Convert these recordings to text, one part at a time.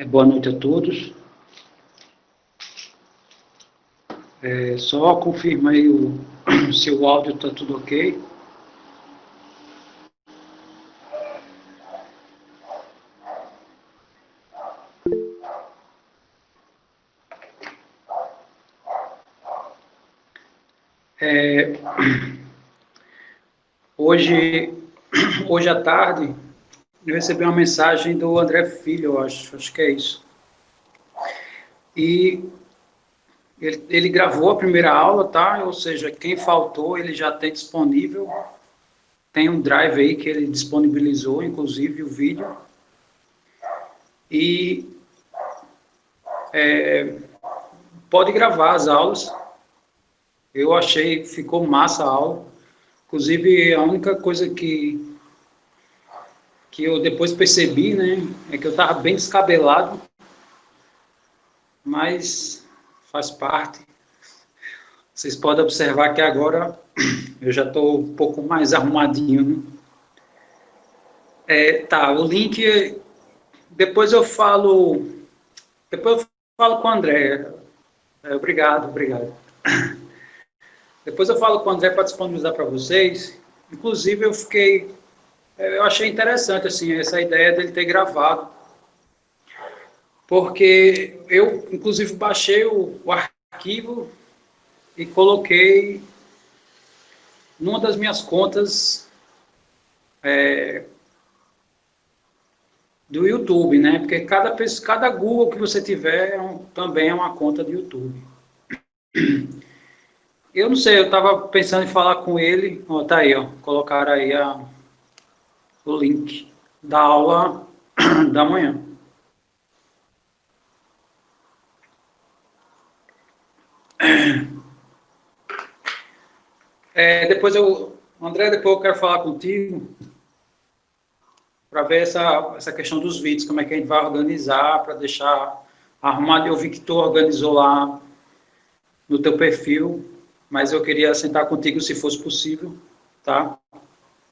Boa noite a todos. Só confirma aí se o áudio está tudo ok. Hoje à tarde, eu recebi uma mensagem do André Filho, eu acho que é isso. E ele gravou a primeira aula, tá? Ou seja, quem faltou, ele já tem disponível. Tem um drive aí que ele disponibilizou, inclusive o vídeo. E pode gravar as aulas. Eu achei, ficou massa a aula. Inclusive, a única coisa que eu depois percebi, né, é que eu estava bem descabelado, mas faz parte. Vocês podem observar que agora eu já estou um pouco mais arrumadinho, né? Tá, o link, depois eu falo com o André. Obrigado. Depois eu falo com o André para disponibilizar para vocês. Inclusive, eu achei interessante assim, essa ideia dele ter gravado, porque eu, inclusive, baixei o arquivo e coloquei numa das minhas contas do YouTube, né? Porque cada Google que você tiver também é uma conta do YouTube. Eu não sei, eu estava pensando em falar com ele. Ó, tá aí, ó, colocaram aí o link da aula da manhã. André, depois eu quero falar contigo para ver essa questão dos vídeos, como é que a gente vai organizar, para deixar arrumado. Eu vi que tu organizou lá no teu perfil, mas eu queria sentar contigo se fosse possível, tá?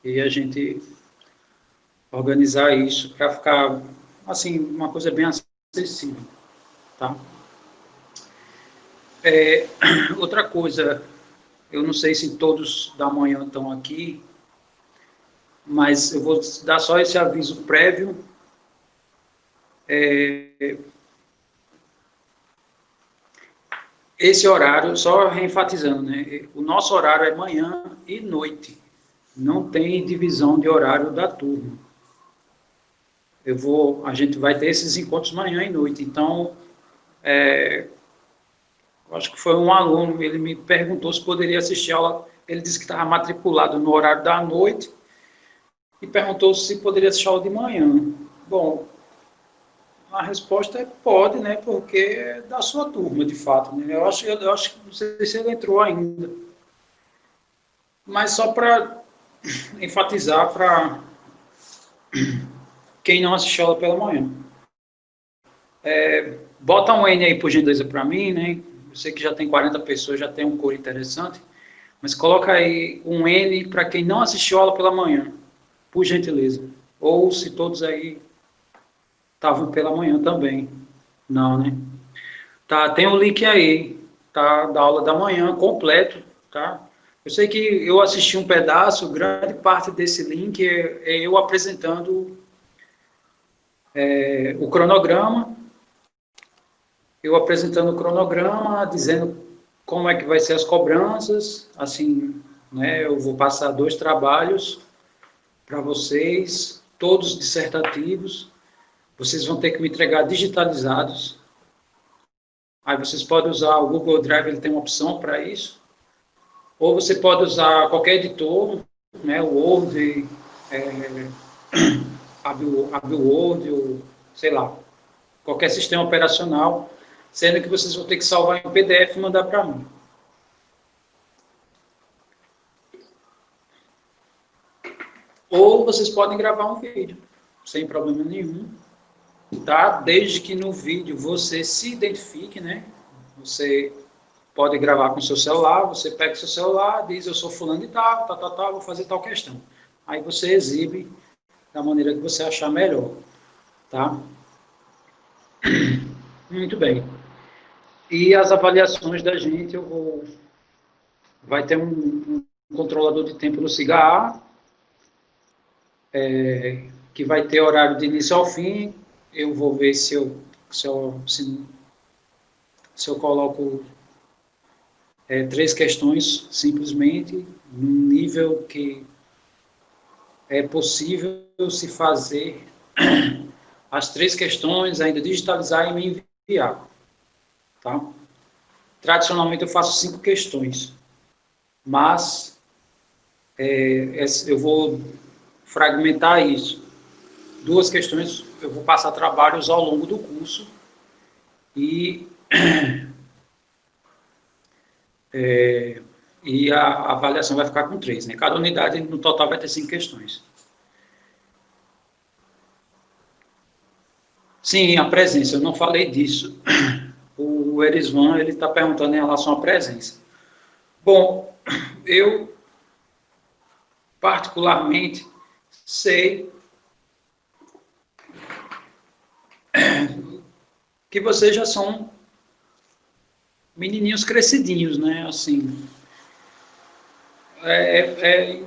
E a gente organizar isso para ficar, assim, uma coisa bem acessível, tá? Outra coisa, eu não sei se todos da manhã estão aqui, mas eu vou dar só esse aviso prévio. Esse horário, só reenfatizando, né? O nosso horário é manhã e noite. Não tem divisão de horário da turma. A gente vai ter esses encontros manhã e noite. Então, eu acho que foi um aluno, ele me perguntou se poderia assistir a aula. Ele disse que estava matriculado no horário da noite e perguntou se poderia assistir a aula de manhã. Bom, a resposta é pode, né? Porque é da sua turma, de fato. Né? Eu acho que não sei se ele entrou ainda. Mas só para enfatizar para quem não assistiu a aula pela manhã. Bota um N aí, por gentileza, para mim, né? Eu sei que já tem 40 pessoas, já tem um coro interessante. Mas coloca aí um N para quem não assistiu a aula pela manhã, por gentileza. Ou se todos aí estavam pela manhã também. Não, né? Tá, tem um link aí, tá? Da aula da manhã, completo, tá? Eu sei que eu assisti um pedaço, grande parte desse link é eu apresentando o cronograma, dizendo como é que vai ser as cobranças, assim, né? Eu vou passar 2 trabalhos para vocês, todos dissertativos. Vocês vão ter que me entregar digitalizados. Aí vocês podem usar o Google Drive, ele tem uma opção para isso. Ou você pode usar qualquer editor, né, o Word, abre o Word, ou, sei lá, qualquer sistema operacional, sendo que vocês vão ter que salvar em PDF e mandar para mim. Ou vocês podem gravar um vídeo, sem problema nenhum, tá? Desde que no vídeo você se identifique, né? Você pode gravar com o seu celular, você pega o seu celular, diz eu sou fulano de tal, vou fazer tal questão. Aí você exibe da maneira que você achar melhor, tá? Muito bem. E as avaliações da gente, vai ter um controlador de tempo no SIGA-A, que vai ter horário de início ao fim. Eu vou ver se eu coloco 3 questões, simplesmente, num nível que é possível se fazer as 3 questões, ainda digitalizar e me enviar. Tá? Tradicionalmente eu faço 5 questões, mas eu vou fragmentar isso. 2 questões eu vou passar trabalhos ao longo do curso e, e a avaliação vai ficar com 3. Né? Cada unidade, no total, vai ter 5 questões. Sim, a presença, eu não falei disso. O Erisvan, ele está perguntando em relação à presença. Bom, eu particularmente sei que vocês já são menininhos crescidinhos, né? Assim,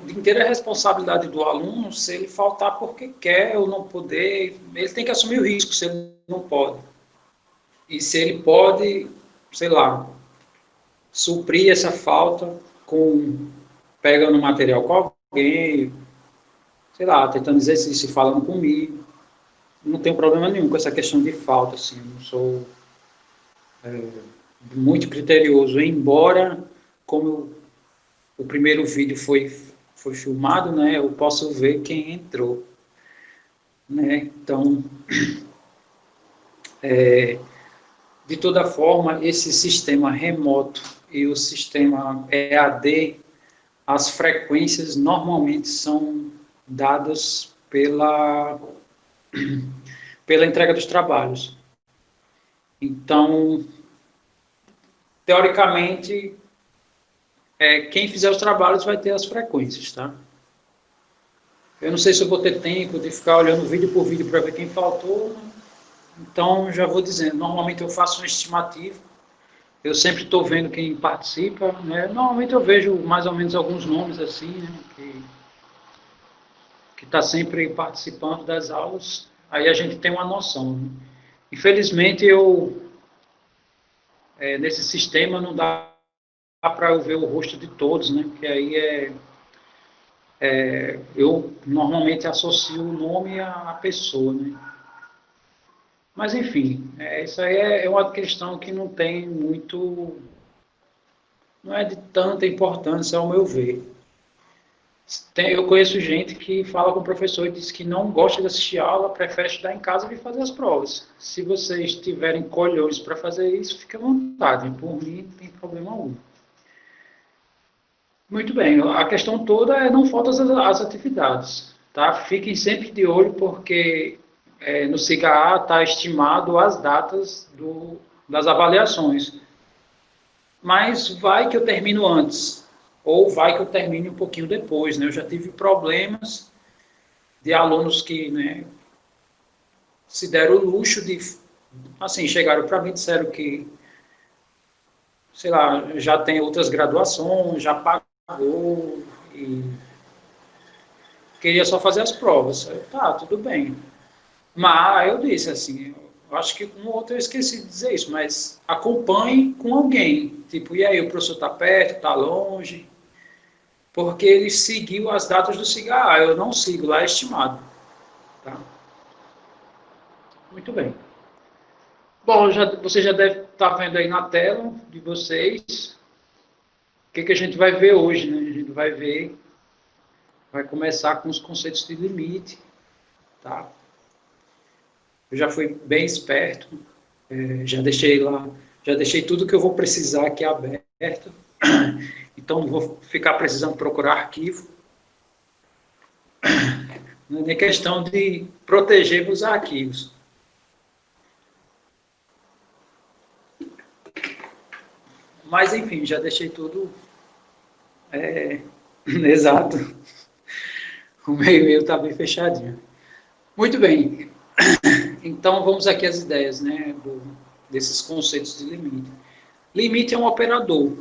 de inteira responsabilidade do aluno se ele faltar porque quer ou não poder. Ele tem que assumir o risco se ele não pode. E se ele pode, sei lá, suprir essa falta pegando material com alguém, sei lá, tentando exercício, falando comigo. Não tenho problema nenhum com essa questão de falta, assim, não sou muito criterioso, embora, como o primeiro vídeo foi filmado, né, eu posso ver quem entrou, né, então, de toda forma, esse sistema remoto e o sistema EAD, as frequências normalmente são dadas pela entrega dos trabalhos. Então, teoricamente, quem fizer os trabalhos vai ter as frequências, tá? Eu não sei se eu vou ter tempo de ficar olhando vídeo por vídeo para ver quem faltou, então já vou dizendo, normalmente eu faço uma estimativa, eu sempre estou vendo quem participa, né? Normalmente eu vejo mais ou menos alguns nomes assim, né? Que está sempre participando das aulas, aí a gente tem uma noção. Né? Infelizmente, nesse sistema não dá para eu ver o rosto de todos, né? Porque aí eu normalmente associo o nome à pessoa, né? Mas, enfim, isso aí é uma questão que não tem muito, não é de tanta importância ao meu ver. Eu conheço gente que fala com o professor e diz que não gosta de assistir aula, prefere estudar em casa e fazer as provas. Se vocês tiverem colhões para fazer isso, fique à vontade. Por mim, não tem problema algum. Muito bem, a questão toda é não faltam as atividades. Tá? Fiquem sempre de olho, porque no SIGA-A está estimado as datas das avaliações. Mas vai que eu termino antes, ou vai que eu termine um pouquinho depois. Né? Eu já tive problemas de alunos que, né, se deram o luxo de, assim, chegaram para mim e disseram que, sei lá, já tem outras graduações, já pagou e queria só fazer as provas. Tá, tudo bem. Mas eu disse assim, eu acho que um ou outro eu esqueci de dizer isso, mas acompanhe com alguém. Tipo, e aí, o professor está perto, está longe? Porque ele seguiu as datas do SIGA. Eu não sigo, lá é estimado. Tá? Muito bem. Bom, você já deve estar vendo aí na tela de vocês o que a gente vai ver hoje. Né? A gente vai começar com os conceitos de limite. Tá? Eu já fui bem esperto, já deixei tudo que eu vou precisar aqui aberto, então não vou ficar precisando procurar arquivo. Não é nem questão de proteger os arquivos. Mas, enfim, já deixei tudo exato. O meu e-mail está bem fechadinho. Muito bem. Então, vamos aqui às ideias, né, desses conceitos de limite. Limite é um operador.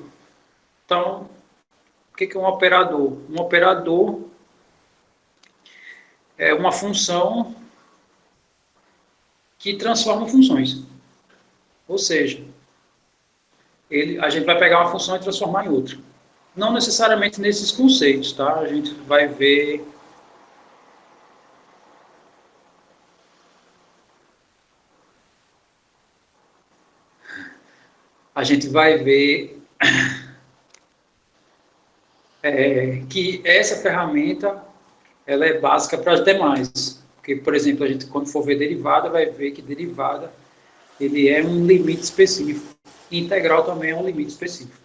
Então, o que é um operador? Um operador é uma função que transforma funções. Ou seja, a gente vai pegar uma função e transformar em outra. Não necessariamente nesses conceitos, tá? A gente vai ver... que essa ferramenta ela é básica para as demais. Porque, por exemplo, a gente, quando for ver derivada, vai ver que derivada ele é um limite específico. Integral também é um limite específico.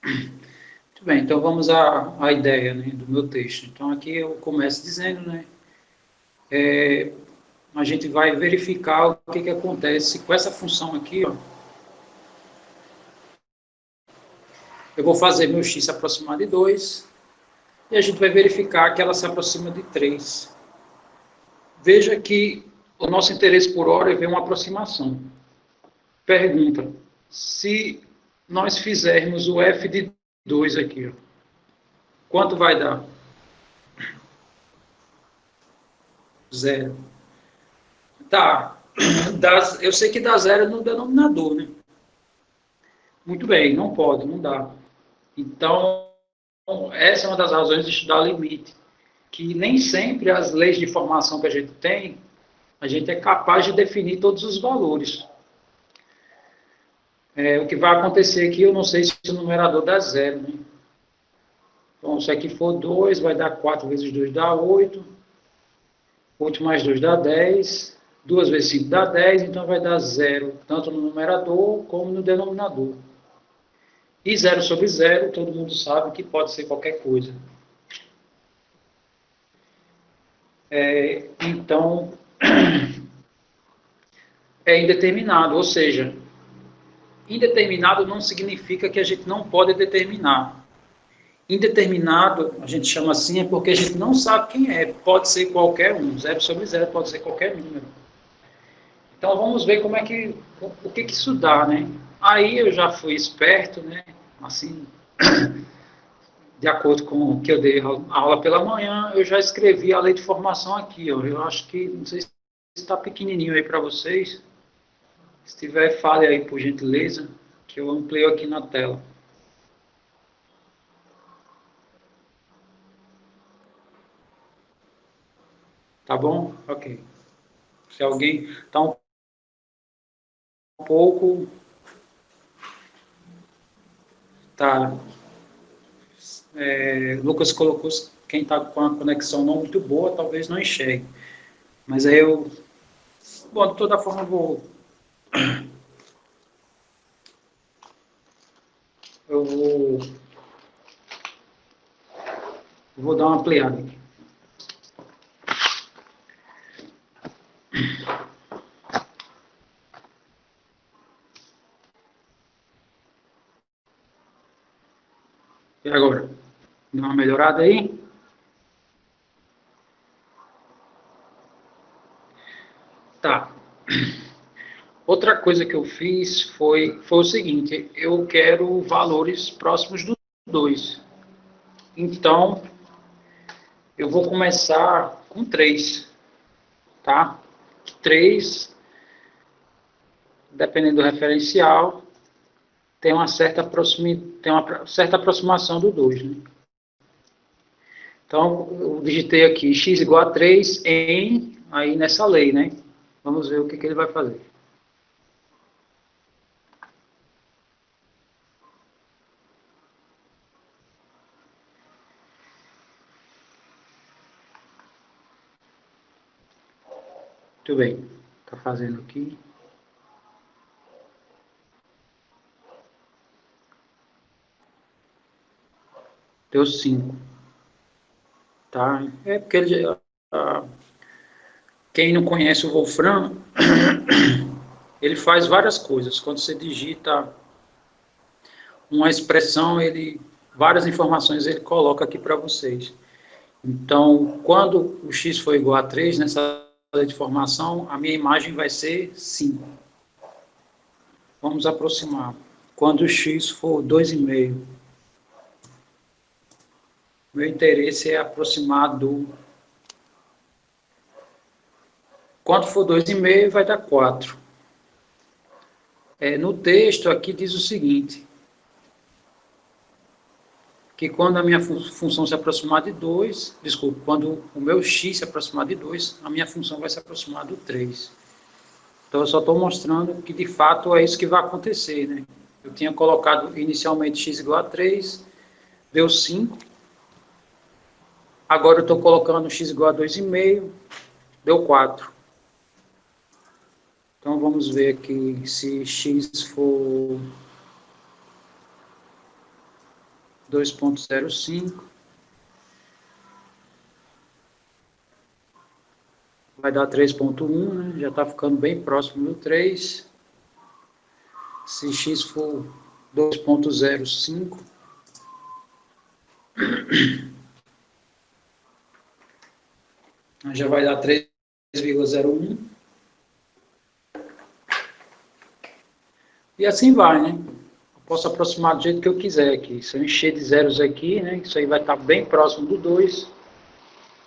Muito bem, então vamos à ideia, né, do meu texto. Então, aqui eu começo dizendo, né, a gente vai verificar o que acontece com essa função aqui, ó. Eu vou fazer meu x se aproximar de 2, e a gente vai verificar que ela se aproxima de 3. Veja que o nosso interesse por hora é ver uma aproximação. Pergunta, se nós fizermos o f de 2 aqui, ó, quanto vai dar? 0. Tá, eu sei que dá 0 no denominador, né? Muito bem, não pode, não dá. Então, essa é uma das razões de estudar limite, que nem sempre as leis de formação que a gente tem, a gente é capaz de definir todos os valores. O que vai acontecer aqui, eu não sei se o numerador dá 0, né? Então, se aqui for 2, vai dar 4 vezes 2 dá 8, 8 mais 2 dá 10, 2 vezes 5 dá 10, então vai dar 0, tanto no numerador como no denominador. E 0 sobre 0, todo mundo sabe que pode ser qualquer coisa. Então, é indeterminado, ou seja, indeterminado não significa que a gente não pode determinar. Indeterminado, a gente chama assim, é porque a gente não sabe quem é, pode ser qualquer um, 0 sobre 0 pode ser qualquer número. Então, vamos ver o que isso dá, né? Aí eu já fui esperto, né? Assim, de acordo com o que eu dei a aula pela manhã, eu já escrevi a lei de formação aqui, ó. Eu acho que, não sei se está pequenininho aí para vocês. Se tiver, fale aí, por gentileza, que eu amplio aqui na tela. Tá bom? Ok. Se alguém está um pouco... Tá. Lucas colocou, quem está com a conexão não muito boa, talvez não enxergue. Mas aí eu... Bom, de toda forma, eu vou dar uma ampliada aqui. E agora? Dá uma melhorada aí? Tá. Outra coisa que eu fiz foi o seguinte, eu quero valores próximos do 2. Então, eu vou começar com 3, tá? 3, dependendo do referencial, tem uma certa aproximação do 2, né? Então, eu digitei aqui x igual a 3 aí nessa lei, né? Vamos ver o que ele vai fazer. Muito bem, está fazendo aqui. Deu 5. Tá? Porque quem não conhece o Wolfram, ele faz várias coisas. Quando você digita uma expressão, várias informações ele coloca aqui para vocês. Então, quando o x for igual a 3, nessa de formação, a minha imagem vai ser 5. Vamos aproximar. Quando o x for 2,5, meu interesse é aproximar do... Quando for 2,5, vai dar 4. No texto aqui diz o seguinte, que quando a minha função se aproximar de 2, desculpa, quando o meu x se aproximar de 2, a minha função vai se aproximar do 3. Então, eu só estou mostrando que, de fato, é isso que vai acontecer, né? Eu tinha colocado inicialmente x igual a 3, deu 5. Agora eu estou colocando x igual a 2,5, deu 4. Então, vamos ver aqui se x for 2,05. Vai dar 3,1, né? Já está ficando bem próximo do 3. Se x for 2,05, já vai dar 3,01. E assim vai, né? Eu posso aproximar do jeito que eu quiser aqui. Se eu encher de zeros aqui, né? Isso aí vai estar bem próximo do 2.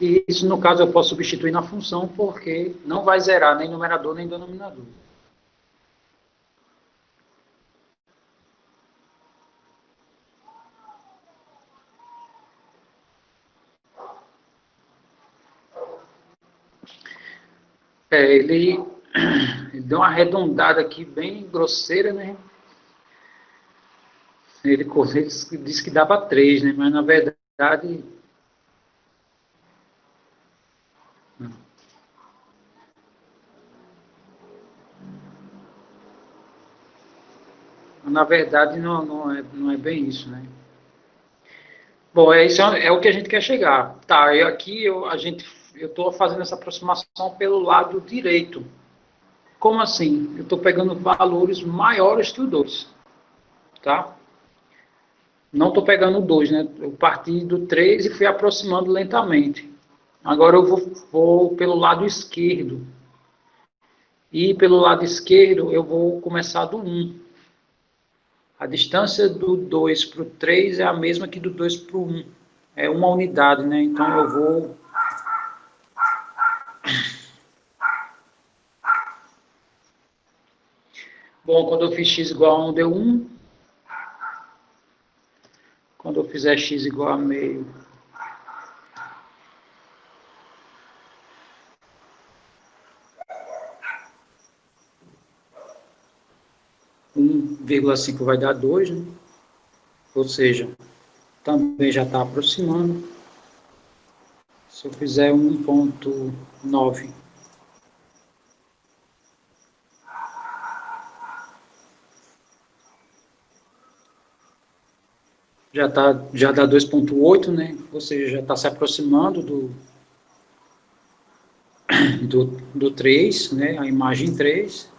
E isso, no caso, eu posso substituir na função, porque não vai zerar nem numerador nem denominador. Ele deu uma arredondada aqui bem grosseira, né? Ele disse que dava 3, né? Mas, na verdade... Na verdade, não é bem isso, né? Bom, isso é o que a gente quer chegar. Tá, aqui eu estou fazendo essa aproximação pelo lado direito. Como assim? Eu estou pegando valores maiores que o 2, tá? Não estou pegando o 2, né? Eu parti do 3 e fui aproximando lentamente. Agora eu vou pelo lado esquerdo. E pelo lado esquerdo eu vou começar do 1. A distância do 2 para o 3 é a mesma que do 2 para o 1. É uma unidade, né? Então eu vou... Bom, quando eu fiz x igual a 1, deu 1. Quando eu fizer x igual a meio, vírgula 5 vai dar 2, né? Ou seja, também já está aproximando. Se eu fizer 1,9, já dá 2,8, né? Ou seja, já está se aproximando do 3, né? A imagem 3.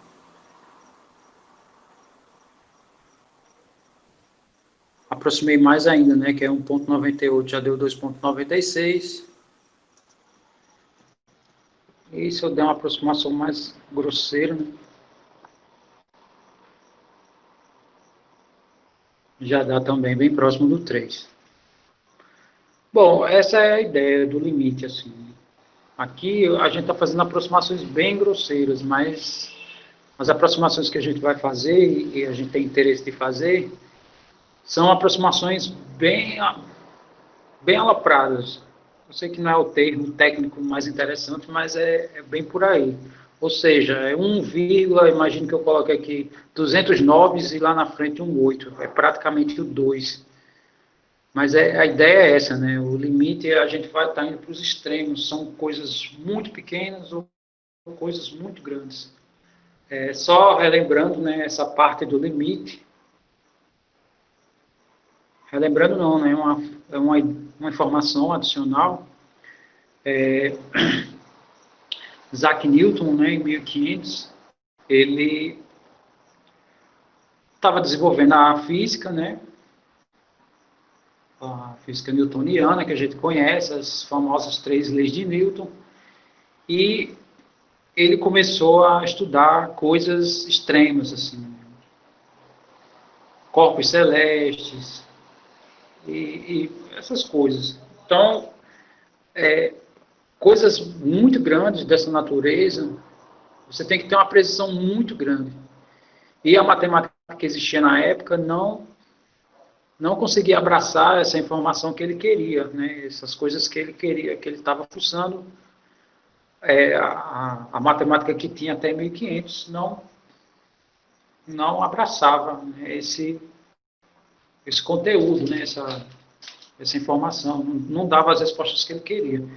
Aproximei mais ainda, né? Que é 1,98, já deu 2,96. E se eu der uma aproximação mais grosseira, né? Já dá também bem próximo do 3. Bom, essa é a ideia do limite, assim. Aqui a gente está fazendo aproximações bem grosseiras, mas as aproximações que a gente vai fazer e a gente tem interesse de fazer são aproximações bem alopradas. Eu sei que não é o termo técnico mais interessante, mas é bem por aí. Ou seja, é 1, imagino que eu coloque aqui 209 e lá na frente um 8. É praticamente o 2. Mas a ideia é essa, né? O limite a gente vai estar indo para os extremos. São coisas muito pequenas ou coisas muito grandes. Só relembrando, né, essa parte do limite. Relembrando não, né? É uma informação adicional. Isaac Newton, né, em 1500, ele estava desenvolvendo a física, né? A física newtoniana, que a gente conhece, as famosas 3 leis de Newton, e ele começou a estudar coisas extremas, assim, corpos celestes e essas coisas. Então, coisas muito grandes dessa natureza, você tem que ter uma precisão muito grande. E a matemática que existia na época não conseguia abraçar essa informação que ele queria, né? Essas coisas que ele queria, que ele estava fuçando. A matemática que tinha até 1500 não abraçava, né, esse conteúdo, né, essa informação, não dava as respostas que ele queria.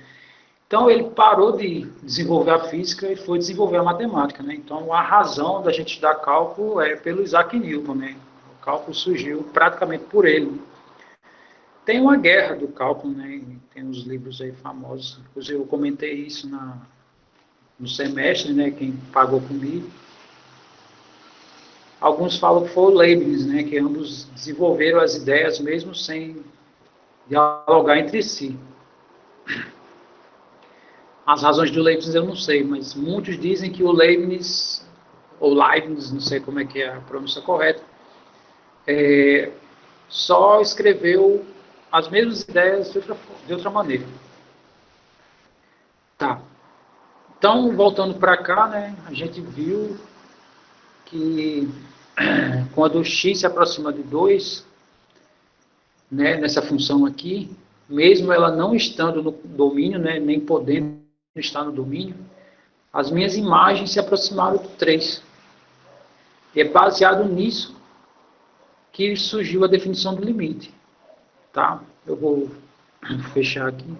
Então, ele parou de desenvolver a física e foi desenvolver a matemática. Né? Então, a razão da gente estudar cálculo é pelo Isaac Newton. Né? O cálculo surgiu praticamente por ele. Tem uma guerra do cálculo, né? Tem uns livros aí famosos. Inclusive, eu comentei isso no semestre, né? Quem pagou comigo. Alguns falam que foi o Leibniz, né? Que ambos desenvolveram as ideias mesmo sem dialogar entre si. As razões do Leibniz eu não sei, mas muitos dizem que o Leibniz, ou Leibniz, não sei como é que é a pronúncia correta, só escreveu as mesmas ideias de outra maneira. Tá. Então, voltando para cá, né, a gente viu que quando o x se aproxima de 2, né, nessa função aqui, mesmo ela não estando no domínio, né, nem podendo estar no domínio, as minhas imagens se aproximaram do 3. E é baseado nisso que surgiu a definição do limite. Tá? Eu vou fechar aqui.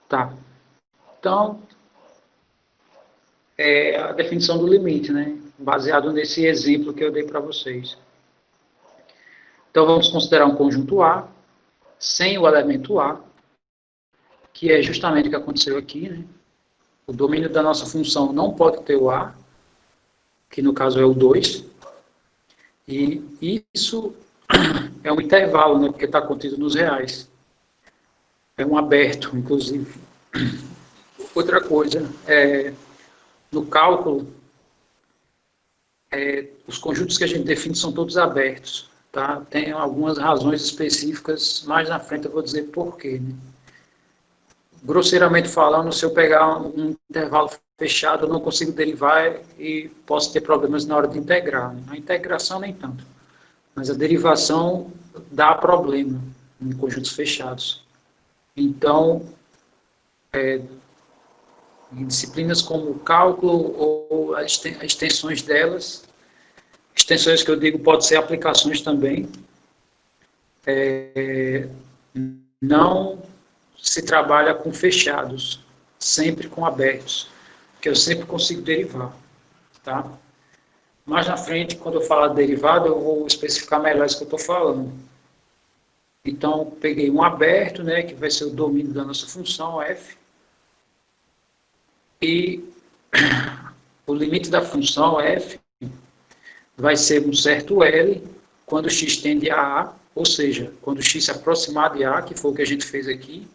Tá. Então, é a definição do limite, né? Baseado nesse exemplo que eu dei para vocês. Então, vamos considerar um conjunto A, sem o elemento A, que é justamente o que aconteceu aqui, né? O domínio da nossa função não pode ter o A, que no caso é o 2, e isso é um intervalo, né? Porque está contido nos reais. É um aberto, inclusive. Outra coisa, no cálculo, os conjuntos que a gente define são todos abertos. Tá? Tem algumas razões específicas, mais na frente eu vou dizer por quê. Né? Grosseiramente falando, se eu pegar um intervalo fechado, eu não consigo derivar e posso ter problemas na hora de integrar. Né? A integração nem tanto, mas a derivação dá problema em conjuntos fechados. Então, em disciplinas como o cálculo ou as extensões delas, extensões que eu digo pode ser aplicações também, não se trabalha com fechados, sempre com abertos, que eu sempre consigo derivar. Tá? Mais na frente, quando eu falar de derivada, eu vou especificar melhor isso que eu estou falando. Então, peguei um aberto, né, que vai ser o domínio da nossa função, f, e o limite da função f vai ser um certo L quando x tende a A, ou seja, quando x se aproximar de A, que foi o que a gente fez aqui,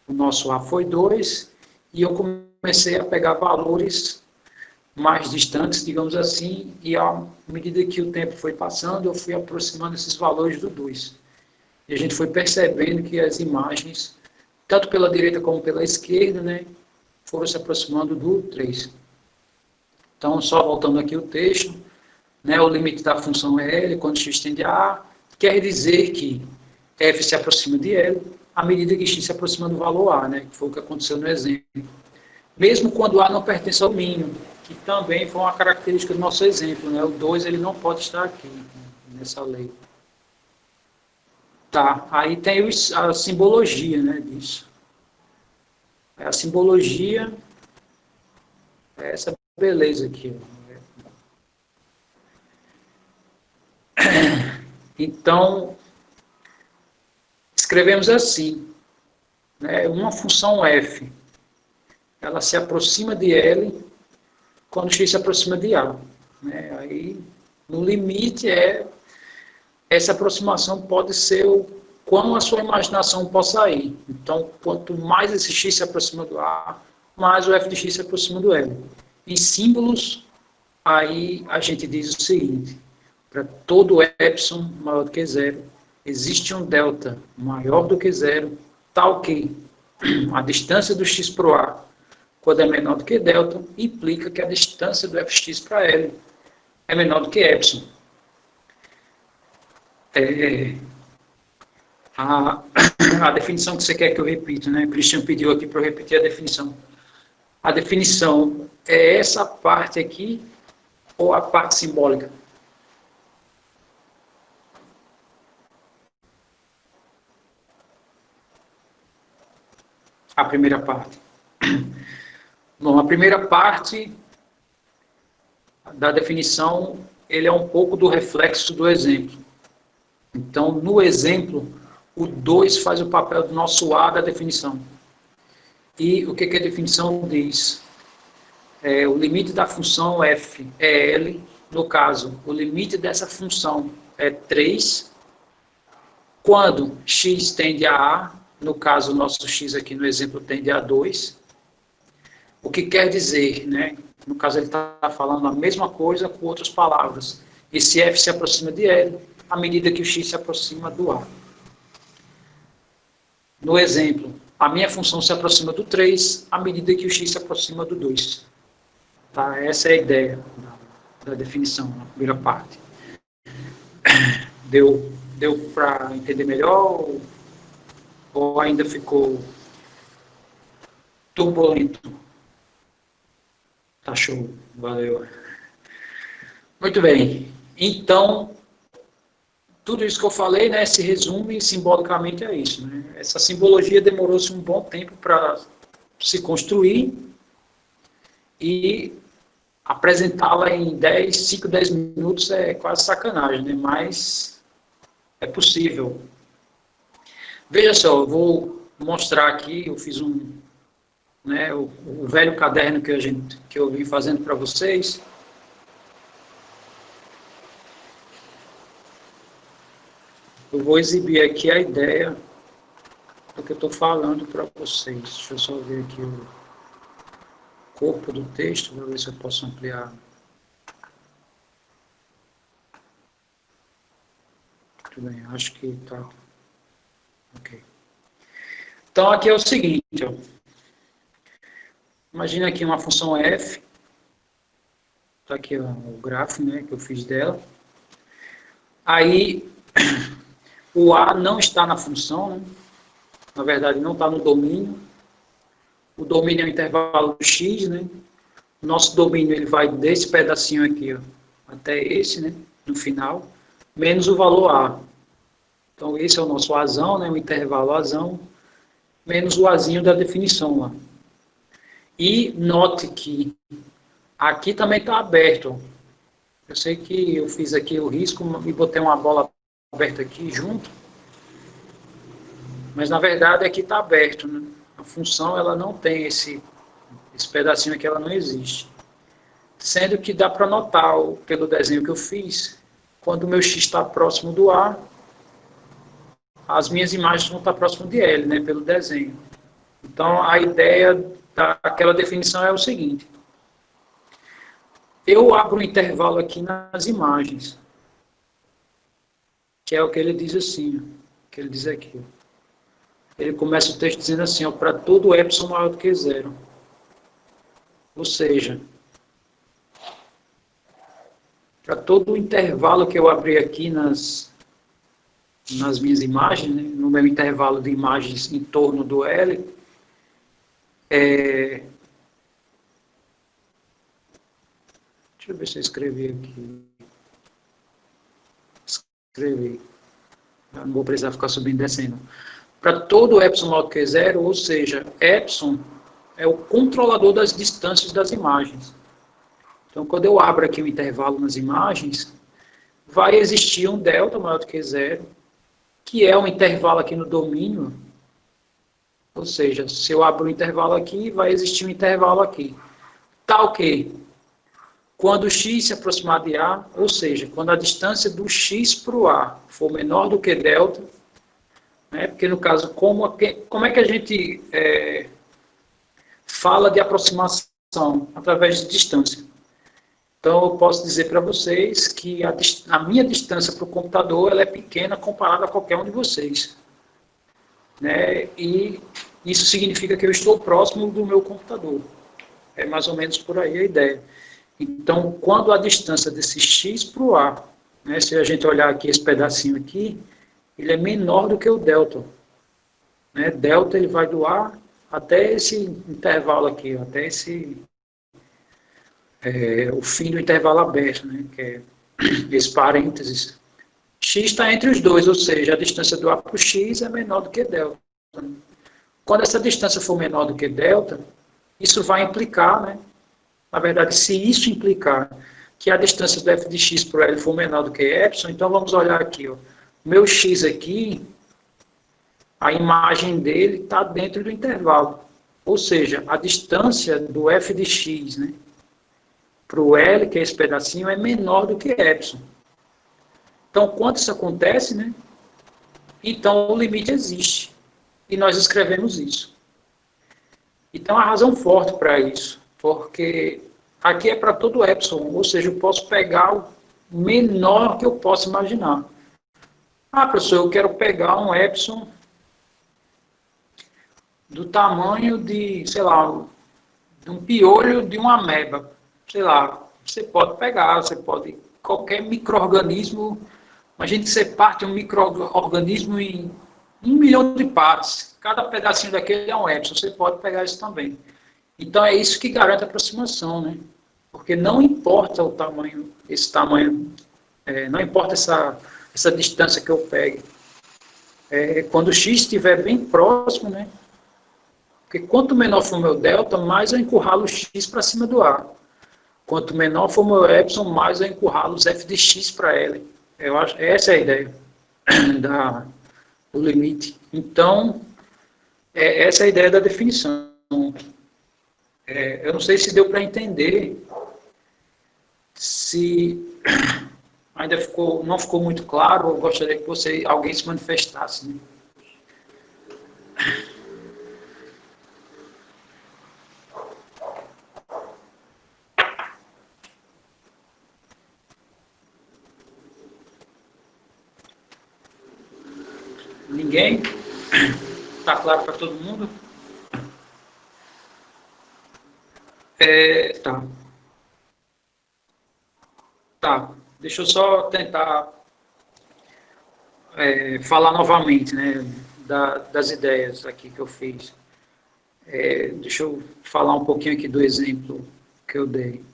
o nosso A foi 2, e eu comecei a pegar valores mais distantes, digamos assim, e à medida que o tempo foi passando, eu fui aproximando esses valores do 2. E a gente foi percebendo que as imagens, tanto pela direita como pela esquerda, né, foram se aproximando do 3. Então, só voltando aqui o texto, né, o limite da função é L, quando x tende a A, quer dizer que f se aproxima de L, à medida que x se aproxima do valor A, né, que foi o que aconteceu no exemplo. Mesmo quando A não pertence ao mínimo, que também foi uma característica do nosso exemplo, né, o 2 ele não pode estar aqui, nessa lei. Tá, aí tem a simbologia, né, disso. A simbologia é essa beleza aqui. Então, escrevemos assim, né, uma função f, ela se aproxima de L quando x se aproxima de A. Né, aí, no limite, essa aproximação pode ser quão a sua imaginação possa ir. Então, quanto mais esse x se aproxima do A, mais o f de x se aproxima do L. Em símbolos, aí a gente diz o seguinte: para todo epsilon maior do que zero, existe um delta maior do que zero, tal que a distância do x para o A, quando é menor do que delta, implica que a distância do fx para L é menor do que epsilon. A definição que você quer que eu repita, né? O Christian pediu aqui para eu repetir a definição. A definição é essa parte aqui ou a parte simbólica? A primeira parte. Bom, a primeira parte da definição, ele é um pouco do reflexo do exemplo. Então, no exemplo, o 2 faz o papel do nosso A da definição. E o que a definição diz? O limite da função f é L. No caso, o limite dessa função é 3. Quando x tende a A, no caso, o nosso x aqui no exemplo tende a 2. O que quer dizer, né? No caso, ele está falando a mesma coisa com outras palavras. Esse f se aproxima de L à medida que o x se aproxima do A. No exemplo, a minha função se aproxima do 3 à medida que o x se aproxima do 2. Tá? Essa é a ideia da definição, na primeira parte. Deu para entender melhor ou ainda ficou turbulento? Tá show, valeu. Muito bem, então, tudo isso que eu falei, né, se resume simbolicamente a isso. Né? Essa simbologia demorou-se um bom tempo para se construir e apresentá-la em 5, 10 minutos é quase sacanagem, né? Mas é possível. Veja só, eu vou mostrar aqui, eu fiz o velho caderno que eu vim fazendo para vocês. Eu vou exibir aqui a ideia do que eu estou falando para vocês. Deixa eu só ver aqui o corpo do texto, para ver se eu posso ampliar. Muito bem, acho que está. Ok. Então, aqui é o seguinte, ó. Imagina aqui uma função f. Está aqui ó, o gráfico, né, que eu fiz dela. Aí, o A não está na função, né? Na verdade, não está no domínio. O domínio é o intervalo do x, né? O nosso domínio ele vai desse pedacinho aqui ó, até esse, né? No final, menos o valor A. Então, esse é o nosso Azão, né? O intervalo Azão, menos o Azinho da definição lá. E note que aqui também está aberto. Eu sei que eu fiz aqui o risco e botei uma bola aberta aqui junto, mas na verdade aqui está aberto, né? A função ela não tem esse pedacinho aqui, ela não existe. Sendo que dá para notar pelo desenho que eu fiz, quando o meu x está próximo do A, as minhas imagens vão estar próximo de L, né? Pelo desenho. Então a ideia daquela definição é o seguinte: eu abro um intervalo aqui nas imagens, que é o que ele diz assim, que ele diz aqui. Ele começa o texto dizendo assim, para todo epsilon maior do que zero. Ou seja, para todo o intervalo que eu abri aqui nas minhas imagens, né, no meu intervalo de imagens em torno do L, deixa eu ver se eu escrevi aqui. Escrevi. Eu não vou precisar ficar subindo e descendo. Para todo epsilon maior do que zero, ou seja, epsilon é o controlador das distâncias das imagens. Então, quando eu abro aqui o intervalo nas imagens, vai existir um delta maior do que zero, que é um intervalo aqui no domínio. Ou seja, se eu abro um intervalo aqui, vai existir um intervalo aqui. Tal que, quando x se aproximar de A, ou seja, quando a distância do x para o A for menor do que delta, né? Porque, no caso, como é que a gente fala de aproximação? Através de distância. Então, eu posso dizer para vocês que a minha distância para o computador ela é pequena comparada a qualquer um de vocês, né? E isso significa que eu estou próximo do meu computador. É mais ou menos por aí a ideia. Então, quando a distância desse x para o a, né, se a gente olhar aqui esse pedacinho aqui, ele é menor do que o delta. Né? Delta ele vai do a até esse intervalo aqui, até o fim do intervalo aberto, né, que é esse parênteses. X está entre os dois, ou seja, a distância do a para o x é menor do que delta. Quando essa distância for menor do que delta, isso vai implicar, né? Na verdade, se isso implicar que a distância do f de x para o L for menor do que epsilon, então vamos olhar aqui, ó. Meu x aqui, a imagem dele está dentro do intervalo. Ou seja, a distância do f de x, né, para o L, que é esse pedacinho, é menor do que epsilon. Então, quando isso acontece, né, então o limite existe. E nós escrevemos isso. Então, a razão forte para isso, porque aqui é para todo epsilon, ou seja, eu posso pegar o menor que eu possa imaginar. Ah, professor, eu quero pegar um epsilon do tamanho de, sei lá, de um piolho de uma ameba. Sei lá, você pode pegar, qualquer micro-organismo, imagine que você parte um micro-organismo em 1 milhão de partes. Cada pedacinho daquele é um epsilon, você pode pegar isso também. Então é isso que garante a aproximação, né? Porque não importa o tamanho, esse tamanho, não importa essa distância que eu pegue. Quando o x estiver bem próximo, né? Porque quanto menor for o meu delta, mais eu encurralo o x para cima do a. Quanto menor for o meu epsilon, mais eu encurralo os f de x para L. Eu acho, essa é a ideia do limite. Então, essa é a ideia da definição. Eu não sei se deu para entender, se ainda não ficou muito claro, eu gostaria que alguém se manifestasse. Né? Ninguém? Está claro para todo mundo? Tá. Tá. Deixa eu só tentar falar novamente, né, das ideias aqui que eu fiz. Deixa eu falar um pouquinho aqui do exemplo que eu dei.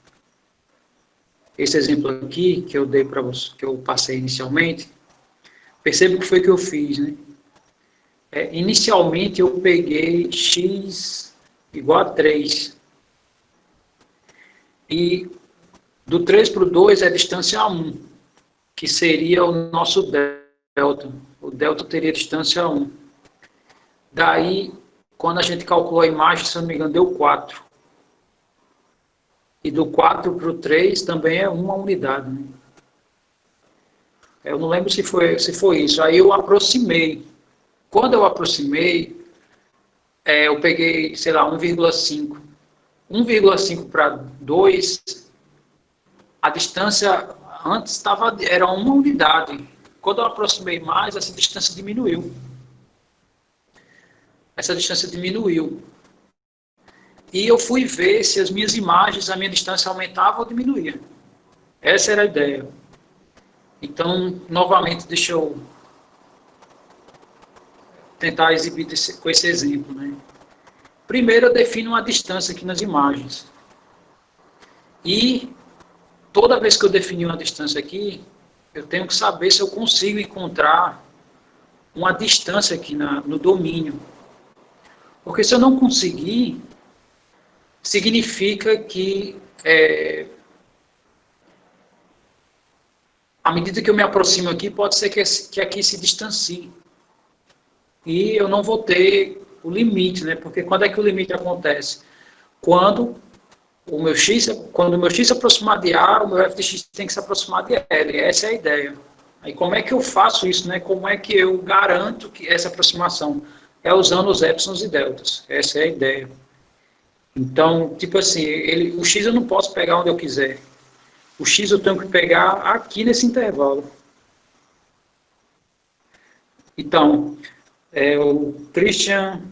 Esse exemplo aqui que eu dei para você, que eu passei inicialmente, perceba o que foi que eu fiz, né? Inicialmente eu peguei x igual a 3. E do 3 para o 2 é a distância 1, que seria o nosso delta. O delta teria distância 1. Daí, quando a gente calculou a imagem, se não me engano, deu 4. E do 4 para o 3 também é uma unidade. Né? Eu não lembro se foi isso. Aí eu aproximei. Quando eu aproximei, eu peguei, sei lá, 1,5. 1,5 para 2, a distância antes era uma unidade. Quando eu aproximei mais, essa distância diminuiu. Essa distância diminuiu. E eu fui ver se as minhas imagens, a minha distância aumentava ou diminuía. Essa era a ideia. Então, novamente, deixa eu tentar exibir com esse exemplo. Né? Primeiro, eu defino uma distância aqui nas imagens. E toda vez que eu definir uma distância aqui, eu tenho que saber se eu consigo encontrar uma distância aqui no domínio. Porque se eu não conseguir, significa que à medida que eu me aproximo aqui, pode ser que aqui se distancie. E eu não vou ter o limite, né? Porque quando é que o limite acontece? Quando o meu x se aproximar de A, o meu f de x tem que se aproximar de L. Essa é a ideia. Aí como é que eu faço isso, né? Como é que eu garanto que essa aproximação é usando os epsilons e deltas? Essa é a ideia. Então, tipo assim, o x eu não posso pegar onde eu quiser. O x eu tenho que pegar aqui nesse intervalo. Então, o Christian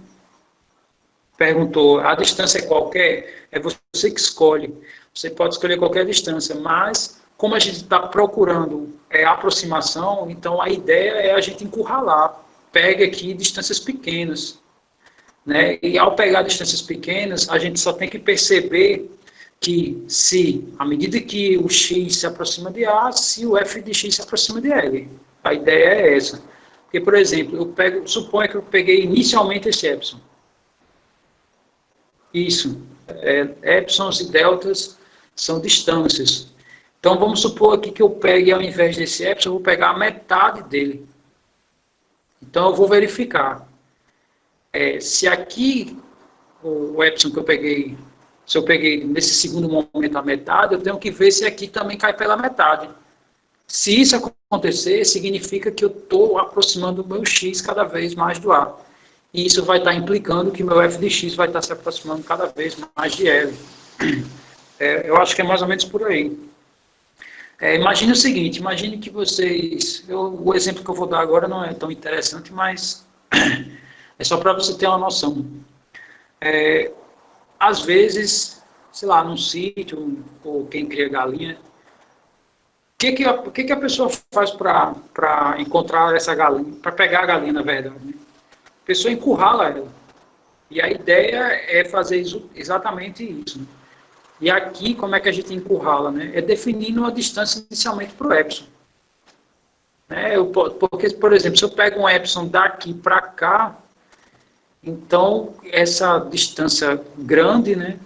perguntou, a distância é qualquer? É você que escolhe. Você pode escolher qualquer distância, mas como a gente está procurando aproximação, então a ideia é a gente encurralar. Pegue aqui distâncias pequenas. Né? E ao pegar distâncias pequenas, a gente só tem que perceber que se, à medida que o x se aproxima de A, se o f de x se aproxima de L. A ideia é essa. Porque, por exemplo, suponha que eu peguei inicialmente esse epsilon. Isso. Epsilons e deltas são distâncias. Então, vamos supor aqui que eu pegue, ao invés desse epsilon, eu vou pegar a metade dele. Então, eu vou verificar. Se aqui, o epsilon que eu peguei, se eu peguei nesse segundo momento a metade, eu tenho que ver se aqui também cai pela metade. Se isso acontecer, significa que eu estou aproximando o meu x cada vez mais do A. E isso vai estar implicando que meu f de x vai estar se aproximando cada vez mais de L. Eu acho que é mais ou menos por aí. Imagine o seguinte, imagine que vocês... o exemplo que eu vou dar agora não é tão interessante, mas é só para você ter uma noção. Às vezes, sei lá, num sítio, ou quem cria galinha, o que a pessoa faz para encontrar essa galinha, para pegar a galinha, na verdade? Né? A pessoa encurrala ela. E a ideia é fazer exatamente isso. Né? E aqui, como é que a gente encurrala? Né? É definindo uma distância inicialmente para o epsilon. Né? Porque, por exemplo, se eu pego um epsilon daqui para cá, então essa distância grande, né?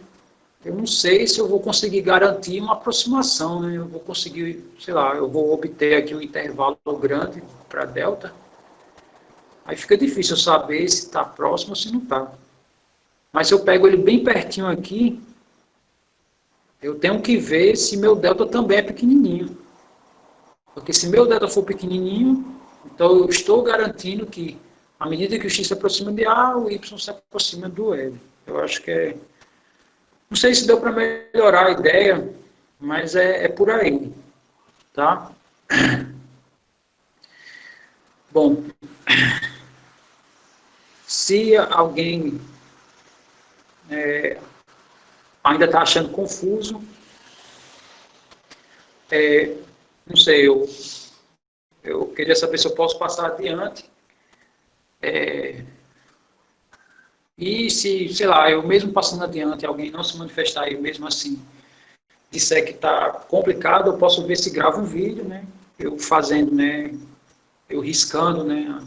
Eu não sei se eu vou conseguir garantir uma aproximação, né? Eu vou conseguir, sei lá, eu vou obter aqui um intervalo grande para delta. Aí fica difícil saber se está próximo ou se não está. Mas se eu pego ele bem pertinho aqui, eu tenho que ver se meu delta também é pequenininho. Porque se meu delta for pequenininho, então eu estou garantindo que, à medida que o x se aproxima de A, o y se aproxima do L. Eu acho que é... Não sei se deu para melhorar a ideia, mas é por aí, tá? Bom, se alguém ainda está achando confuso, não sei, eu queria saber se eu posso passar adiante. E se, sei lá, eu mesmo passando adiante, alguém não se manifestar e mesmo assim disser que está complicado, eu posso ver se gravo um vídeo, né? Eu fazendo, né? Eu riscando, né?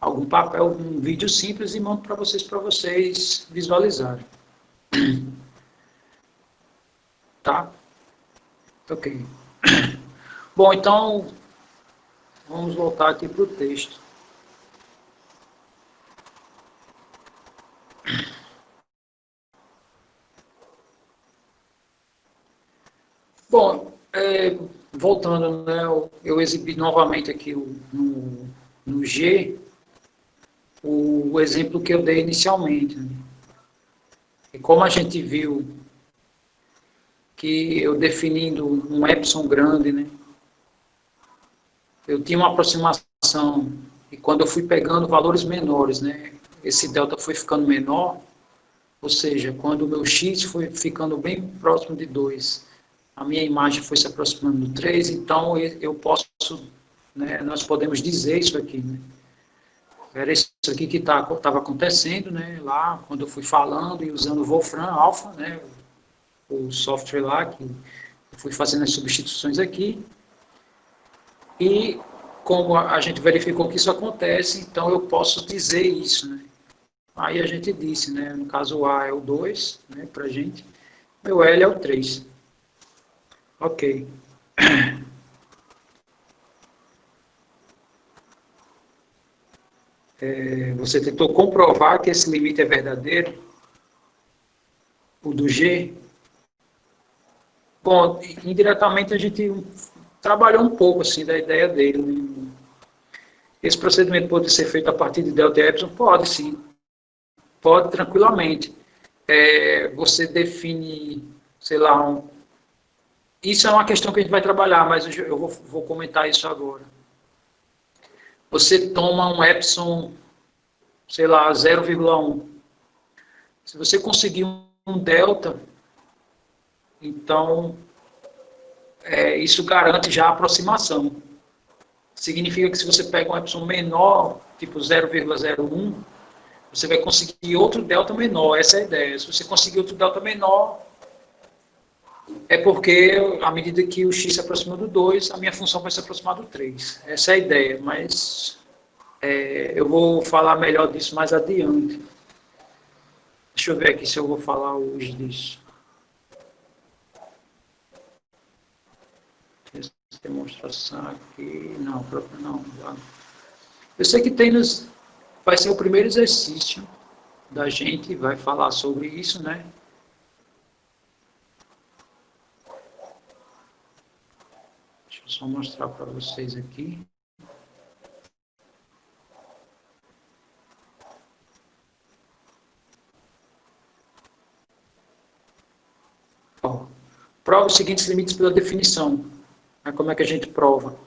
Algum papel, um vídeo simples e mando para vocês visualizarem. Tá? Ok. Bom, então, vamos voltar aqui para o texto. Bom, voltando, né, eu exibi novamente aqui no G o exemplo que eu dei inicialmente. Né? E como a gente viu que eu definindo um epsilon grande, né, eu tinha uma aproximação e quando eu fui pegando valores menores, né, esse delta foi ficando menor, ou seja, quando o meu x foi ficando bem próximo de 2, a minha imagem foi se aproximando do 3, então eu posso, né, nós podemos dizer isso aqui, né? Era isso aqui que estava acontecendo, né, lá, quando eu fui falando e usando o Wolfram Alpha, né, o software lá, que eu fui fazendo as substituições aqui, e como a gente verificou que isso acontece, então eu posso dizer isso, né. Aí a gente disse, né, no caso o A é o 2, né, para a gente, e o L é o 3. Ok. Você tentou comprovar que esse limite é verdadeiro? O do G? Bom, indiretamente a gente trabalhou um pouco assim da ideia dele. Né? Esse procedimento pode ser feito a partir de delta e epsilon? Pode sim, pode tranquilamente. Você define, sei lá, isso é uma questão que a gente vai trabalhar, mas eu vou comentar isso agora. Você toma um epsilon, sei lá, 0,1. Se você conseguir um delta, então isso garante já a aproximação. Significa que se você pega um epsilon menor, tipo 0,01, você vai conseguir outro delta menor, essa é a ideia. Se você conseguir outro delta menor, é porque, à medida que o x se aproxima do 2, a minha função vai se aproximar do 3. Essa é a ideia, mas eu vou falar melhor disso mais adiante. Deixa eu ver aqui se eu vou falar hoje disso. Essa demonstração aqui, não, próprio não. Eu sei que vai ser o primeiro exercício da gente, vai falar sobre isso, né? Deixa eu só mostrar para vocês aqui. Ó, prova os seguintes limites pela definição. Como é que a gente prova?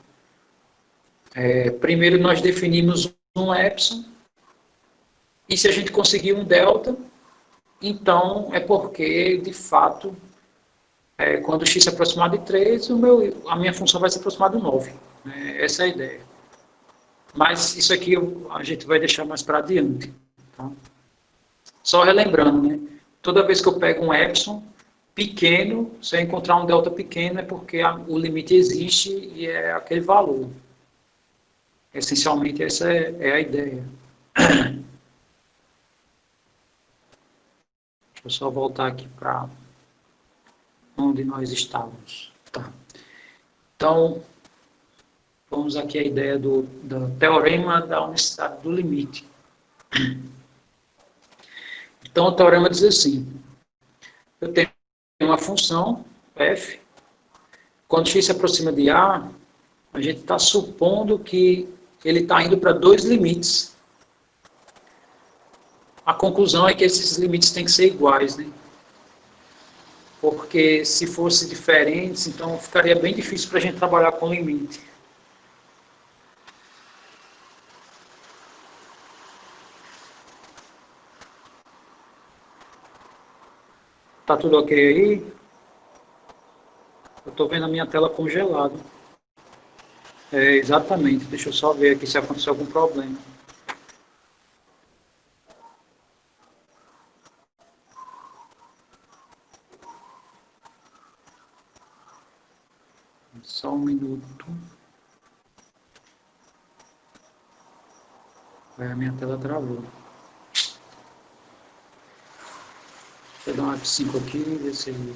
Primeiro nós definimos um epsilon, e se a gente conseguir um delta, então é porque, de fato, quando o x se aproximar de 3, a minha função vai se aproximar do 9. Essa é a ideia. Mas isso aqui a gente vai deixar mais para adiante. Tá? Só relembrando, né? Toda vez que eu pego um epsilon pequeno, se eu encontrar um delta pequeno, é porque o limite existe e é aquele valor. Essencialmente, essa é a ideia. Deixa eu só voltar aqui para onde nós estávamos. Tá. Então, vamos aqui à ideia do teorema da unicidade do limite. Então, o teorema diz assim, eu tenho uma função, f, quando x se aproxima de a gente está supondo que ele está indo para dois limites. A conclusão é que esses limites têm que ser iguais, né? Porque se fossem diferentes, então ficaria bem difícil para a gente trabalhar com limite. Tá tudo ok aí? Eu estou vendo a minha tela congelada. Exatamente. Deixa eu só ver aqui se aconteceu algum problema. Só um minuto. A minha tela travou. Deixa eu dar um F5 aqui e ver se ele...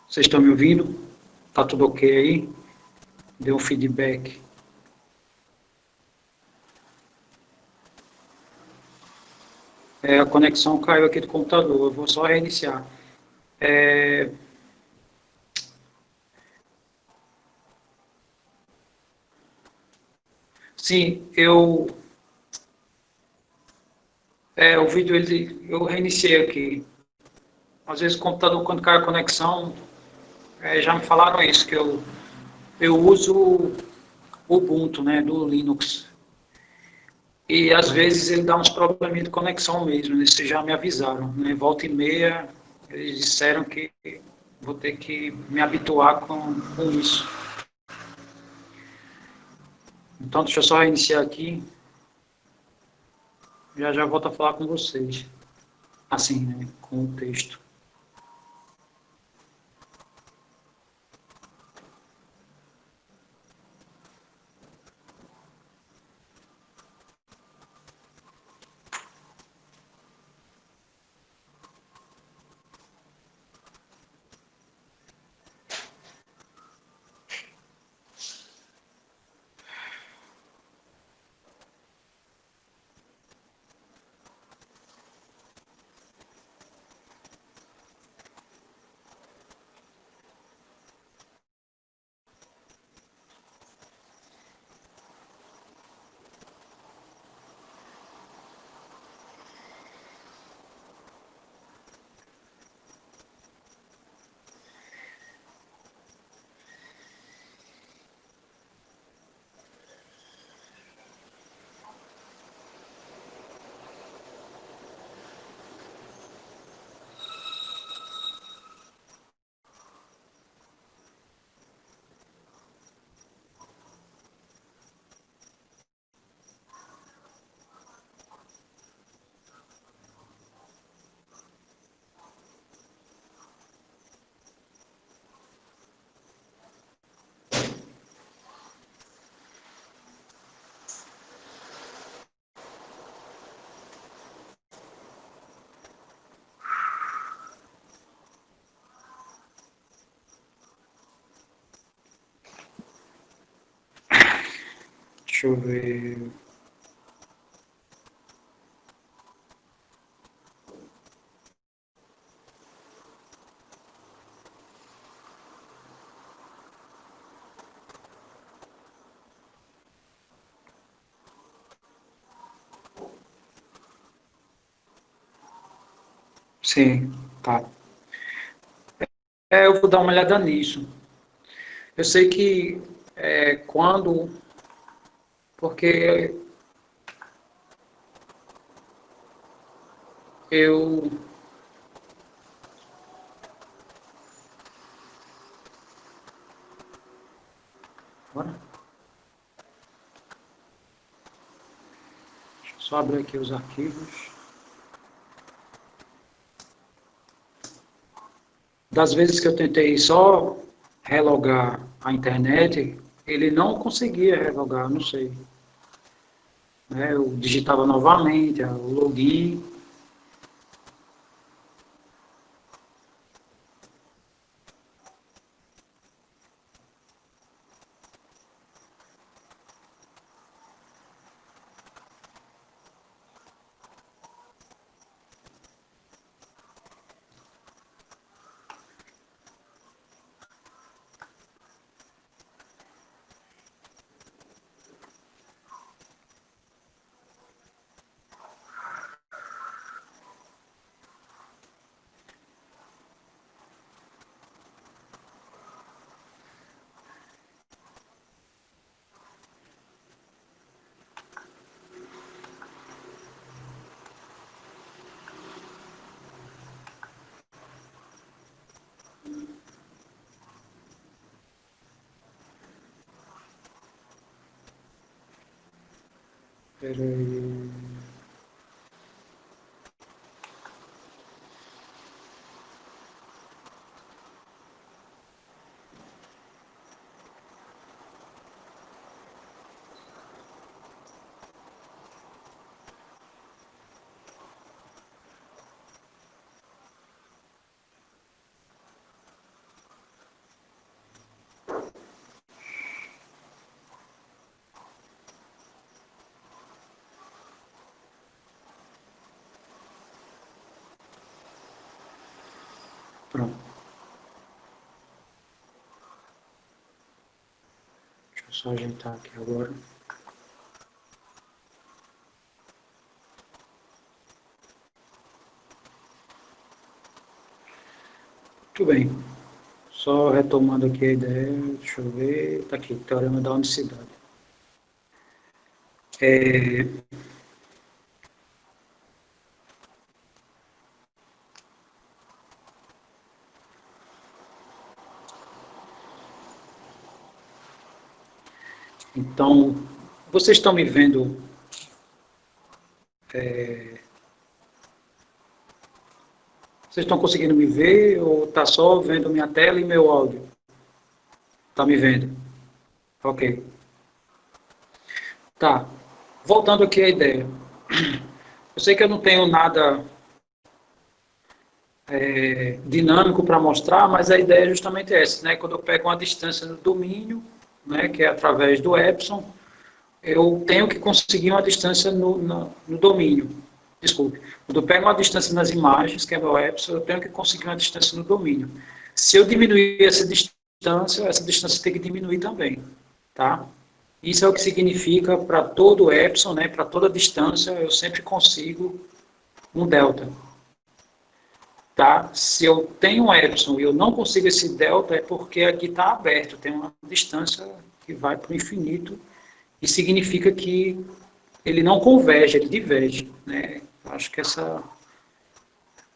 Vocês estão me ouvindo? Tá tudo ok aí? Dê um feedback. A conexão caiu aqui do computador, eu vou só reiniciar. É, sim, o vídeo eu reiniciei aqui. Às vezes o computador, quando cai a conexão, já me falaram isso, que eu uso o Ubuntu, né, do Linux. E às vezes ele dá uns probleminha de conexão mesmo, eles já me avisaram, né? Volta e meia, eles disseram que vou ter que me habituar com isso. Então, deixa eu só reiniciar aqui, já já volto a falar com vocês. Assim, né, com o texto. Deixa eu ver. Sim, tá. Eu vou dar uma olhada nisso. Eu sei que quando. Porque eu. Bora? Deixa eu só abrir aqui os arquivos. Das vezes que eu tentei só relogar a internet, ele não conseguia relogar, não sei. Né? Eu digitava novamente o login. Peraí. Pronto. Deixa eu só ajeitar aqui agora. Muito bem. Só retomando aqui a ideia, deixa eu ver. Está aqui, teorema da unicidade. Então, vocês estão me vendo? Vocês estão conseguindo me ver ou está só vendo minha tela e meu áudio? Está me vendo? Ok. Tá. Voltando aqui à ideia. Eu sei que eu não tenho nada dinâmico para mostrar, mas a ideia é justamente essa, né? Quando eu pego uma distância no domínio, né, que é através do epsilon, eu tenho que conseguir uma distância no domínio. Desculpe. Quando eu pego uma distância nas imagens, que é meu epsilon, eu tenho que conseguir uma distância no domínio. Se eu diminuir essa distância tem que diminuir também, tá? Isso é o que significa para todo epsilon, né, para toda distância, eu sempre consigo um delta. Tá? Se eu tenho um epsilon e eu não consigo esse delta, é porque aqui está aberto, tem uma distância que vai para o infinito e significa que ele não converge, ele diverge. Né? Acho que essa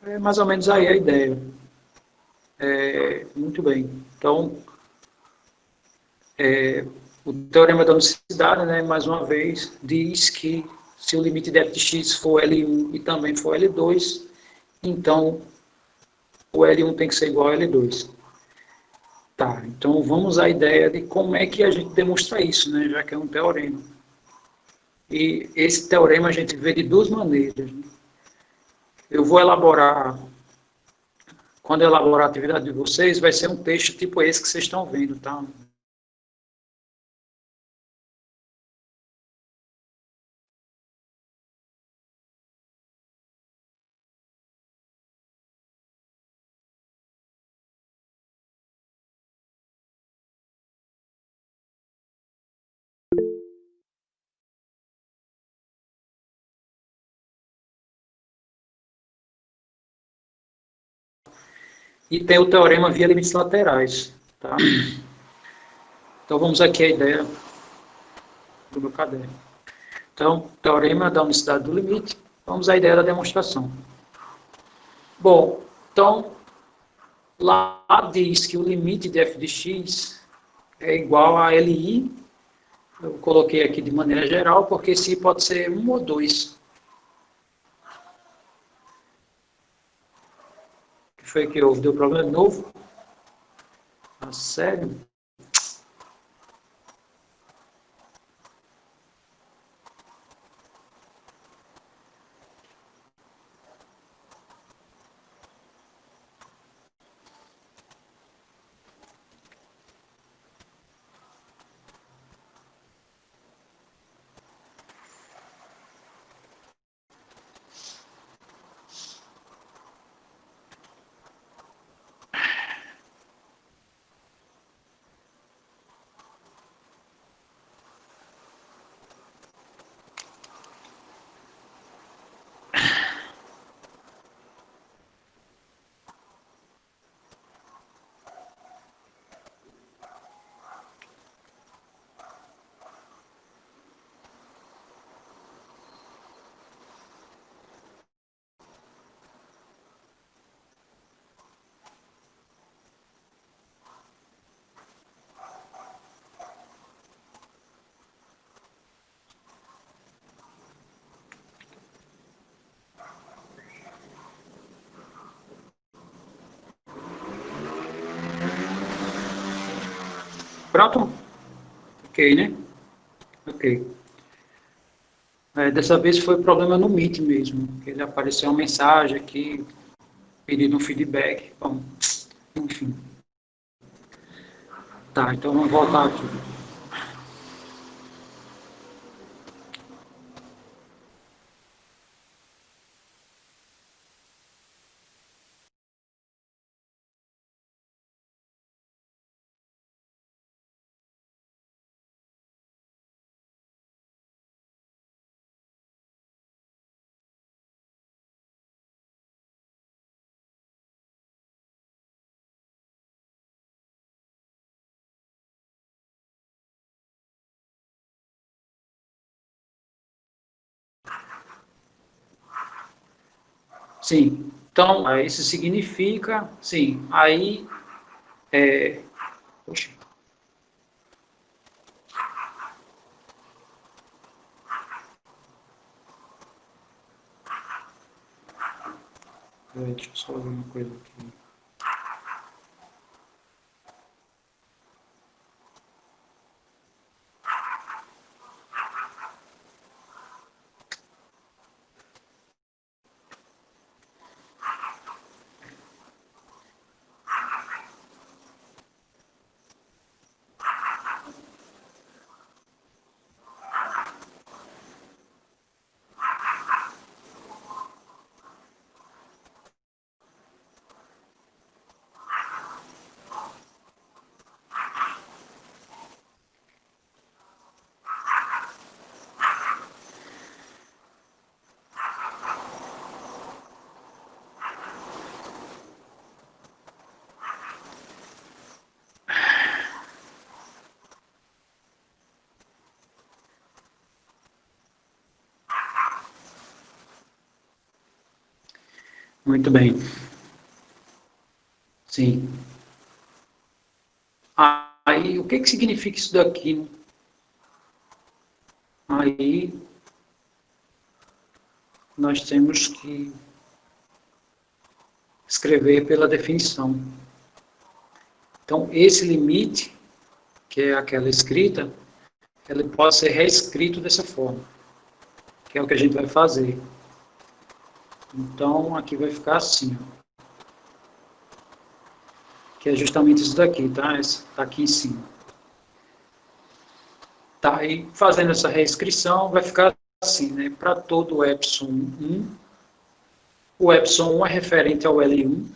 é mais ou menos aí a ideia. Muito bem. Então, o teorema da unicidade, né, mais uma vez, diz que se o limite de f de x for L1 e também for L2, então o L1 tem que ser igual a L2. Tá, então vamos à ideia de como é que a gente demonstra isso, né, já que é um teorema. E esse teorema a gente vê de duas maneiras. Né? Eu vou elaborar, quando eu elaborar a atividade de vocês, vai ser um texto tipo esse que vocês estão vendo, tá? E tem o teorema via limites laterais, tá? Então vamos aqui à ideia do meu caderno. Então, teorema da unicidade do limite, vamos à ideia da demonstração. Bom, então, lá diz que o limite de f de x é igual a Li, eu coloquei aqui de maneira geral, porque se pode ser 1 ou 2. O que foi que houve? Deu problema de novo? Ah, sério? Pronto? Ok, né? Ok. Dessa vez foi problema no Meet mesmo. Ele apareceu uma mensagem aqui, pedindo um feedback. Bom, enfim. Tá, então vamos voltar aqui. Sim. Então, isso significa, sim, aí, poxa, deixa eu só ver uma coisa aqui. Muito bem. Sim. Aí, o que que significa isso daqui, né? Aí, nós temos que escrever pela definição. Então, esse limite, que é aquela escrita, ele pode ser reescrito dessa forma, que é o que a gente vai fazer. Então, aqui vai ficar assim, ó, que é justamente isso daqui, tá? Está aqui em cima. Tá, aí fazendo essa reescrição, vai ficar assim, né? Para todo o epsilon 1, o epsilon 1 é referente ao L1,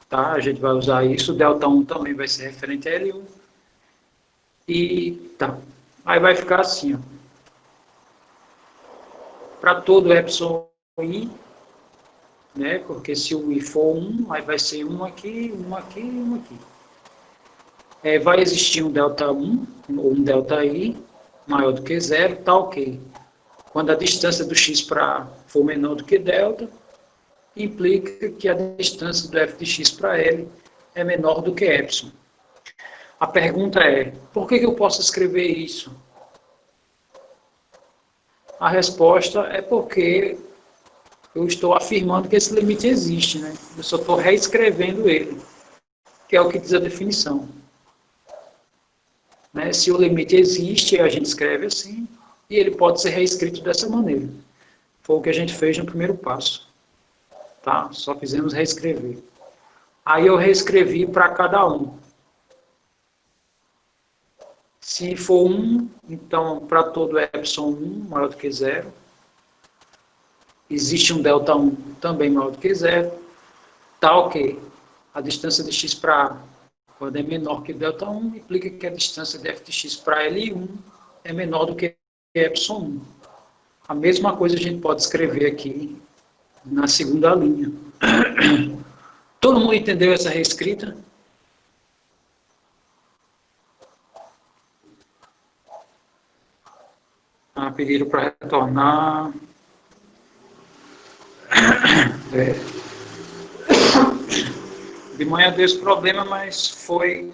tá? A gente vai usar isso, o delta 1 também vai ser referente a L1, e tá. Aí vai ficar assim, ó. Para todo o epsilon I, né? Porque se o I for 1, aí vai ser um aqui, um aqui, um aqui. Vai existir um delta 1, ou um delta I, maior do que zero, tal que quando a distância do x para for menor do que delta, implica que a distância do f de x para L é menor do que epsilon. A pergunta é, por que eu posso escrever isso? A resposta é porque eu estou afirmando que esse limite existe, né? Eu só estou reescrevendo ele, que é o que diz a definição. Né? Se o limite existe, a gente escreve assim, e ele pode ser reescrito dessa maneira. Foi o que a gente fez no primeiro passo. Tá? Só fizemos reescrever. Aí eu reescrevi para cada um. Se for 1, então para todo epsilon 1 maior do que zero. Existe um delta 1 também maior do que zero. Tal que a distância de x para A, quando é menor que delta 1, implica que a distância de f de x para L1 é menor do que epsilon 1. A mesma coisa a gente pode escrever aqui na segunda linha. Todo mundo entendeu essa reescrita? Pediram para retornar. De manhã deu esse problema, mas foi...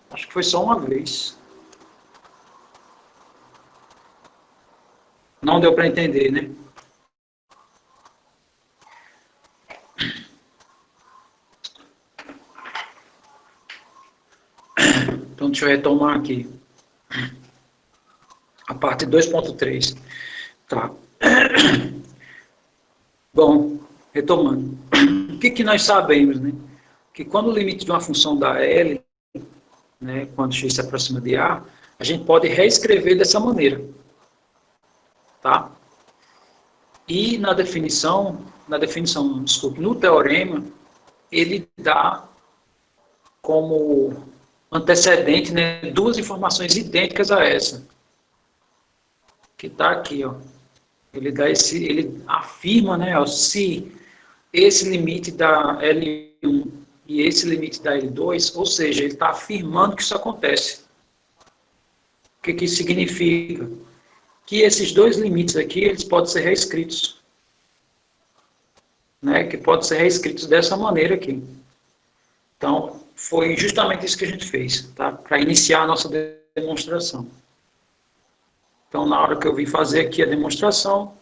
Acho que foi só uma vez. Não deu para entender, né? Então, deixa eu retomar aqui. A parte 2.3. Tá. Bom, retomando. O que nós sabemos, né? Que quando o limite de uma função da L, né, quando x se aproxima de A, a gente pode reescrever dessa maneira. Tá? E na definição, desculpe, no teorema, ele dá como antecedente, né, duas informações idênticas a essa, que está aqui, ó. Ele afirma, né, ó, se esse limite da L1 e esse limite da L2, ou seja, ele está afirmando que isso acontece. O que isso significa? Que esses dois limites aqui, eles podem ser reescritos. né, que pode ser reescritos dessa maneira aqui. Então, foi justamente isso que a gente fez, tá? Para iniciar a nossa demonstração. Então, na hora que eu vim fazer aqui a demonstração,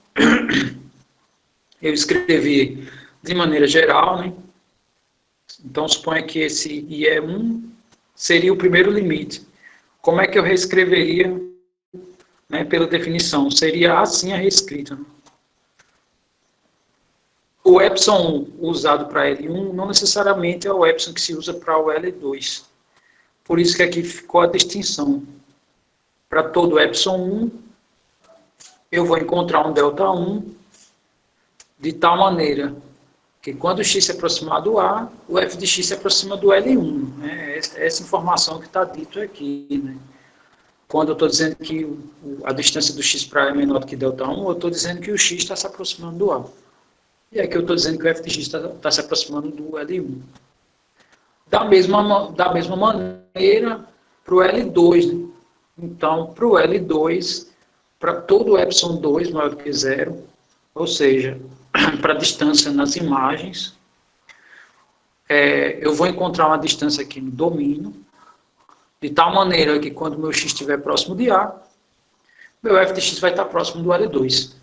eu escrevi de maneira geral, né? Então, suponha que esse IE1 seria o primeiro limite. Como é que eu reescreveria, né, pela definição? Seria assim a reescrita. O epsilon usado para L1 não necessariamente é o epsilon que se usa para o L2. Por isso que aqui ficou a distinção. Para todo epsilon 1, eu vou encontrar um delta 1 de tal maneira que quando o x se aproximar do A, o f de x se aproxima do L1. Né? Essa informação que está dito aqui. Né? Quando eu estou dizendo que a distância do x para A é menor do que delta 1, eu estou dizendo que o x está se aproximando do A. E aqui eu estou dizendo que o f de x está se aproximando do L1. Da mesma maneira, para o L2. Né? Então, para o L2, para todo epsilon 2 maior do que zero, ou seja, para a distância nas imagens, eu vou encontrar uma distância aqui no domínio, de tal maneira que quando meu x estiver próximo de A, meu f de x vai estar próximo do L2.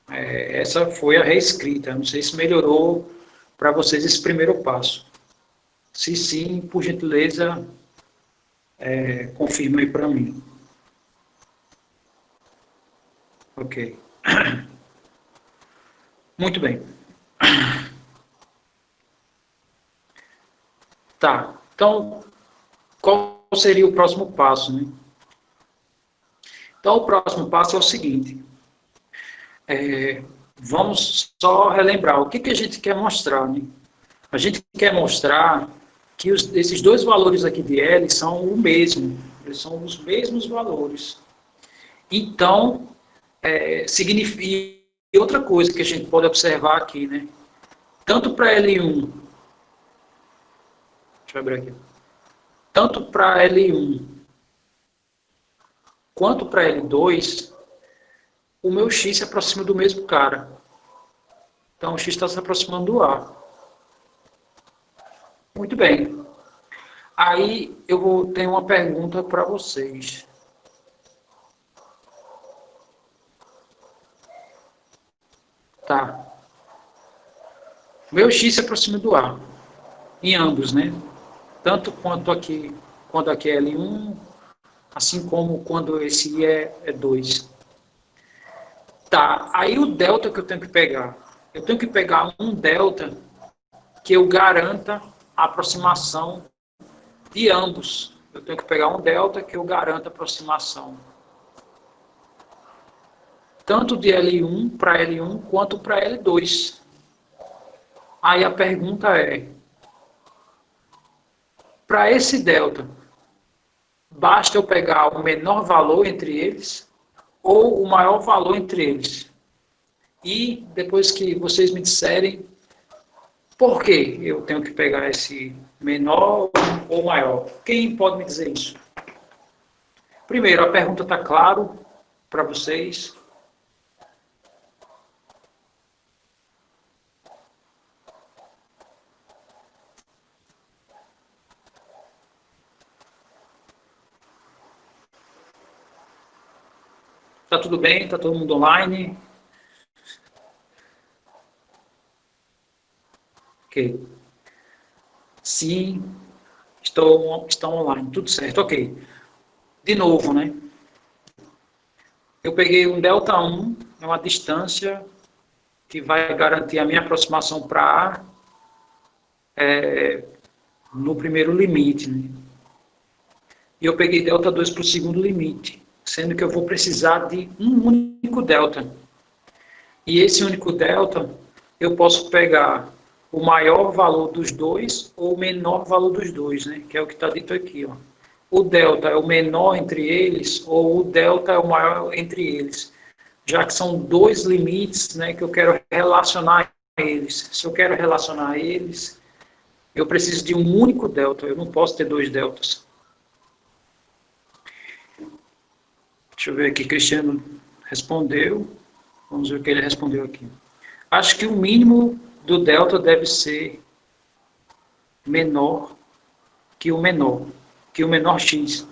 Essa foi a reescrita. Não sei se melhorou para vocês esse primeiro passo. Se sim, por gentileza, confirma aí para mim. Ok. Muito bem. Tá. Então, qual seria o próximo passo, né? Então, o próximo passo é o seguinte. Vamos só relembrar o que a gente quer mostrar, né? A gente quer mostrar que esses dois valores aqui de L são o mesmo. Eles são os mesmos valores. Então, significa... E outra coisa que a gente pode observar aqui, né? Tanto para L1... Deixa eu abrir aqui. Tanto para L1 quanto para L2, o meu x se aproxima do mesmo cara. Então, o x está se aproximando do A. Muito bem. Aí, eu vou ter uma pergunta para vocês. Tá. Meu x se aproxima do A. Em ambos, né? Tanto quanto aqui, quando aqui é L1, assim como quando esse I é 2. Tá, aí o delta que eu tenho que pegar. Eu tenho que pegar um delta que eu garanta a aproximação de ambos. Eu tenho que pegar um delta que eu garanta a aproximação tanto de L1 para L1 quanto para L2. Aí a pergunta é, para esse delta, basta eu pegar o menor valor entre eles ou o maior valor entre eles? E depois que vocês me disserem por que eu tenho que pegar esse menor ou maior, quem pode me dizer isso? Primeiro, a pergunta está claro para vocês? Está tudo bem? Está todo mundo online? Ok. Sim, estão online. Tudo certo, ok. De novo, né? Eu peguei um delta1, é uma distância que vai garantir a minha aproximação para A no primeiro limite. Né? E eu peguei delta2 para o segundo limite, sendo que eu vou precisar de um único delta. E esse único delta, eu posso pegar o maior valor dos dois ou o menor valor dos dois, né? Que é o que está dito aqui. Ó. O delta é o menor entre eles ou o delta é o maior entre eles, já que são dois limites, né, que eu quero relacionar eles. Se eu quero relacionar eles, eu preciso de um único delta, eu não posso ter dois deltas. Deixa eu ver aqui, Cristiano respondeu. Vamos ver o que ele respondeu aqui. Acho que o mínimo do delta deve ser menor que o menor x.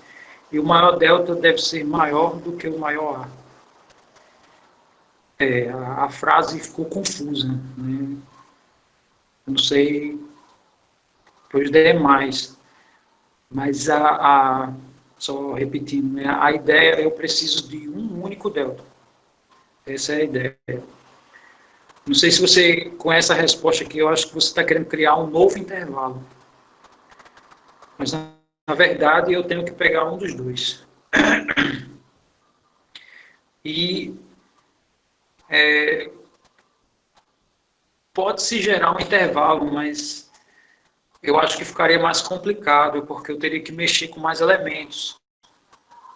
E o maior delta deve ser maior do que o maior A. A frase ficou confusa, né? Não sei para os demais, mas só repetindo, né? A ideia é eu preciso de um único delta. Essa é a ideia. Não sei se você, com essa resposta aqui, eu acho que você está querendo criar um novo intervalo. Mas, na verdade, eu tenho que pegar um dos dois. E pode-se gerar um intervalo, mas eu acho que ficaria mais complicado, porque eu teria que mexer com mais elementos,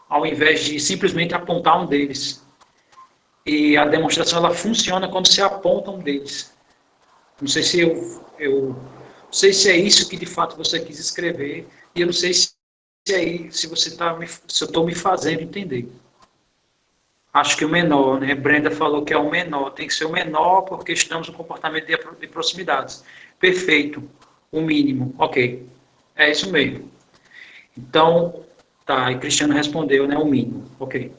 ao invés de simplesmente apontar um deles. E a demonstração ela funciona quando se aponta um deles. Não sei se não sei se é isso que de fato você quis escrever, e eu não sei se se eu estou me fazendo entender. Acho que o menor, né? Brenda falou que é o menor, tem que ser o menor porque estamos no comportamento de proximidades. Perfeito, o mínimo, ok. É isso mesmo. Então, tá, e Cristiano respondeu, né? O mínimo, ok.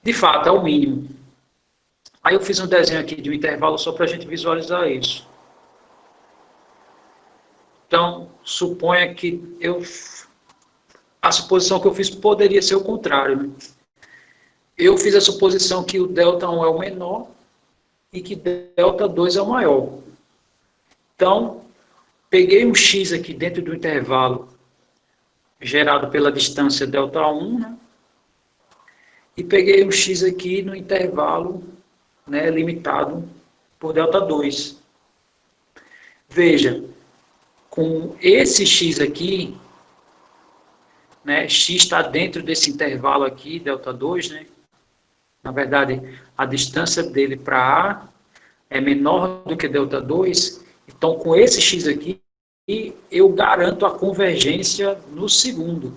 De fato, é o mínimo. Aí eu fiz um desenho aqui de um intervalo só para a gente visualizar isso. Então, suponha que a suposição que eu fiz poderia ser o contrário, né? Eu fiz a suposição que o delta 1 é o menor e que delta 2 é o maior. Então, peguei um x aqui dentro do intervalo gerado pela distância delta 1, né? E peguei um x aqui no intervalo, né, limitado por delta 2. Veja, com esse x aqui, né, x está dentro desse intervalo aqui, delta 2, né? Na verdade, a distância dele para A é menor do que delta 2, então com esse x aqui, eu garanto a convergência no segundo.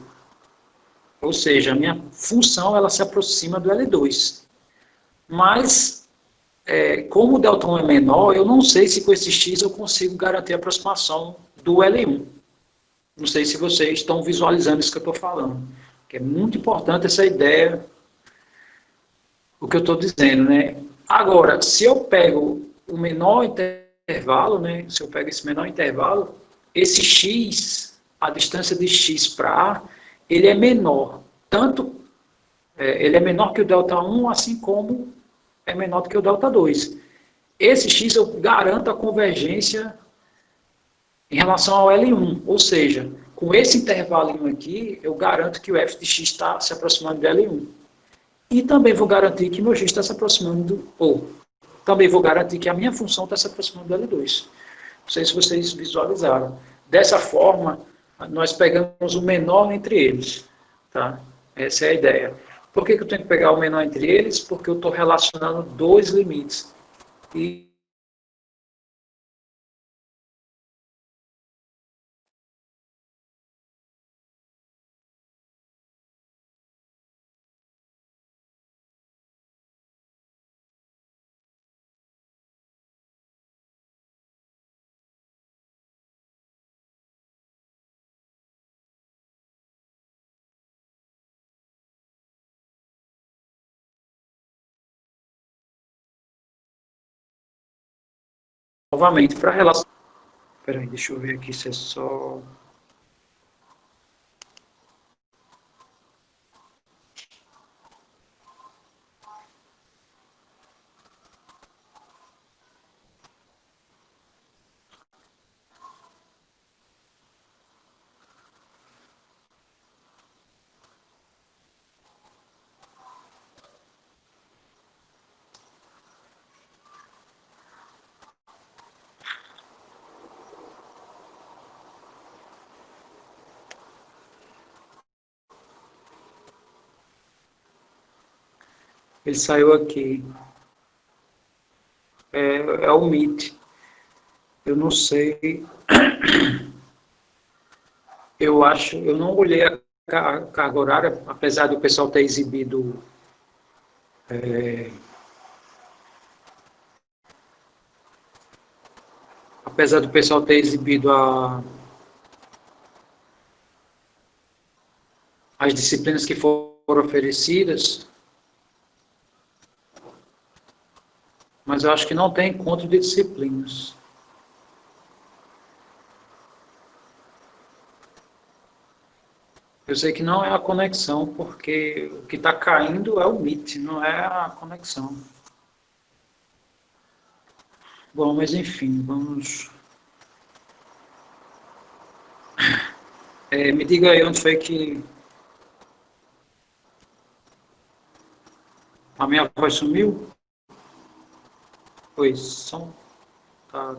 Ou seja, a minha função ela se aproxima do L2. Mas, como o delta 1 é menor, eu não sei se com esse x eu consigo garantir a aproximação do L1. Não sei se vocês estão visualizando isso que eu estou falando. Que é muito importante essa ideia, o que eu estou dizendo, né? Agora, se eu pego o menor intervalo, né? Se eu pego esse menor intervalo, esse x, a distância de x para A, ele é menor. Ele é menor que o delta 1, assim como é menor do que o delta 2. Esse x eu garanto a convergência em relação ao L1, ou seja, com esse intervalo aqui, eu garanto que o f de x está se aproximando do L1. E também vou garantir que meu x está se aproximando também vou garantir que a minha função está se aproximando do L2. Não sei se vocês visualizaram. Dessa forma, nós pegamos o menor entre eles. Tá? Essa é a ideia. Por que eu tenho que pegar o menor entre eles? Porque eu estou relacionando dois limites. E novamente, para relacionar. Espera aí, deixa eu ver aqui se é só. Ele saiu aqui. É o Meet. Eu não sei. Eu acho. Eu não olhei a carga horária, apesar do pessoal ter exibido. apesar do pessoal ter exibido as disciplinas que foram oferecidas, mas eu acho que não tem encontro de disciplinas. Eu sei que não é a conexão, porque o que está caindo é o Meet, não é a conexão. Bom, mas enfim, vamos... me diga aí onde foi que a minha voz sumiu? Pois, som... Tá.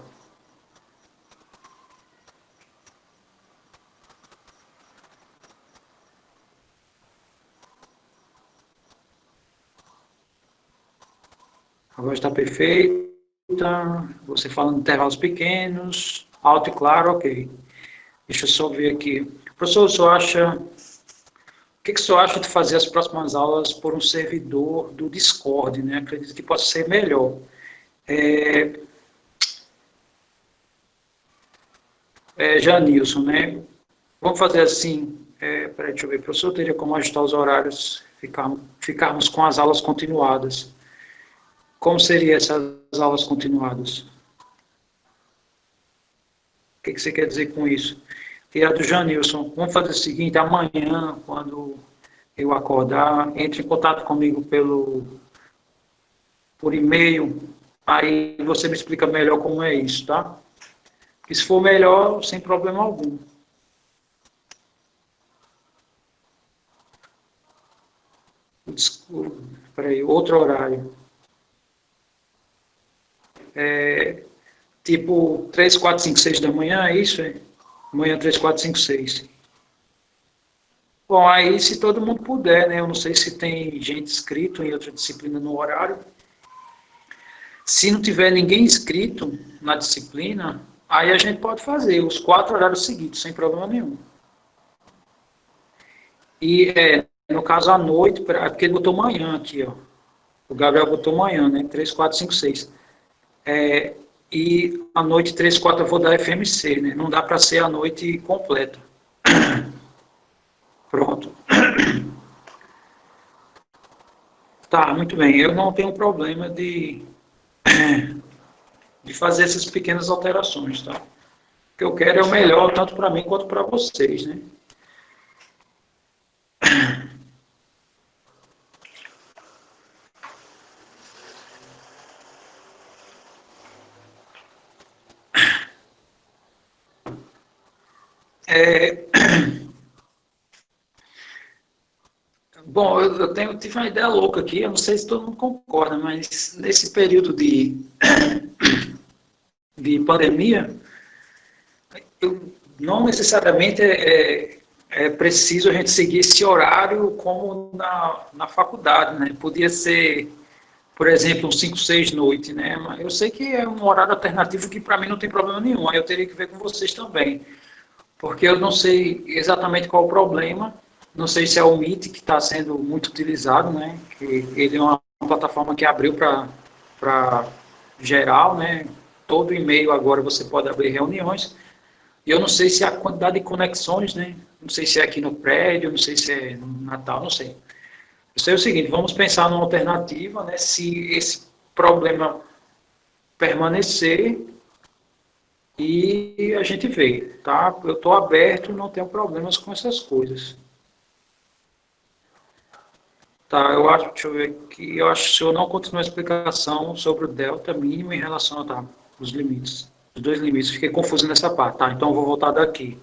A voz está perfeita, você falando em intervalos pequenos, alto e claro, ok. Deixa eu só ver aqui. Professor, o senhor acha... O que o senhor acha de fazer as próximas aulas por um servidor do Discord, né? Acredito que possa ser melhor. Janilson, né? Vamos fazer assim, peraí, deixa eu ver, professor, teria como ajustar os horários, ficarmos com as aulas continuadas. Como seriam essas aulas continuadas? O que você quer dizer com isso? Tirar do Janilson. Vamos fazer o seguinte, amanhã, quando eu acordar, entre em contato comigo por e-mail, aí você me explica melhor como é isso, tá? E se for melhor, sem problema algum. Peraí, outro horário. Tipo 3, 4, 5, 6 da manhã, é isso? Amanhã 3, 4, 5, 6. Bom, aí se todo mundo puder, né? Eu não sei se tem gente inscrito em outra disciplina no horário. Se não tiver ninguém inscrito na disciplina, aí a gente pode fazer os 4 horários seguidos, sem problema nenhum. E no caso à noite, porque ele botou manhã aqui, ó. O Gabriel botou manhã, né? 3, 4, 5, 6. E à noite 3, 4 eu vou dar FMC, né? Não dá para ser a noite completa. Pronto. Tá, muito bem. Eu não tenho problema de fazer essas pequenas alterações, tá? O que eu quero é o melhor, tanto para mim quanto para vocês, né? Bom, eu tive uma ideia louca aqui, eu não sei se todo mundo concorda, mas nesse período de pandemia, não necessariamente é preciso a gente seguir esse horário como na faculdade, né? Podia ser, por exemplo, um 5, 6 noite, né? Mas eu sei que é um horário alternativo que para mim não tem problema nenhum, aí eu teria que ver com vocês também, porque eu não sei exatamente qual o problema, não sei se é o Meet que está sendo muito utilizado, né? Que ele é uma plataforma que abriu para geral, né? Todo e-mail agora você pode abrir reuniões. E eu não sei se a quantidade de conexões, né? Não sei se é aqui no prédio, não sei se é no Natal, não sei. Eu sei o seguinte, vamos pensar numa alternativa, né? Se esse problema permanecer e a gente vê, tá? Eu estou aberto, não tenho problemas com essas coisas. Tá, eu acho, deixa eu ver aqui, eu acho que se eu não continuar a explicação sobre o delta mínimo em relação a os limites, os dois limites, fiquei confuso nessa parte, tá? Então eu vou voltar daqui.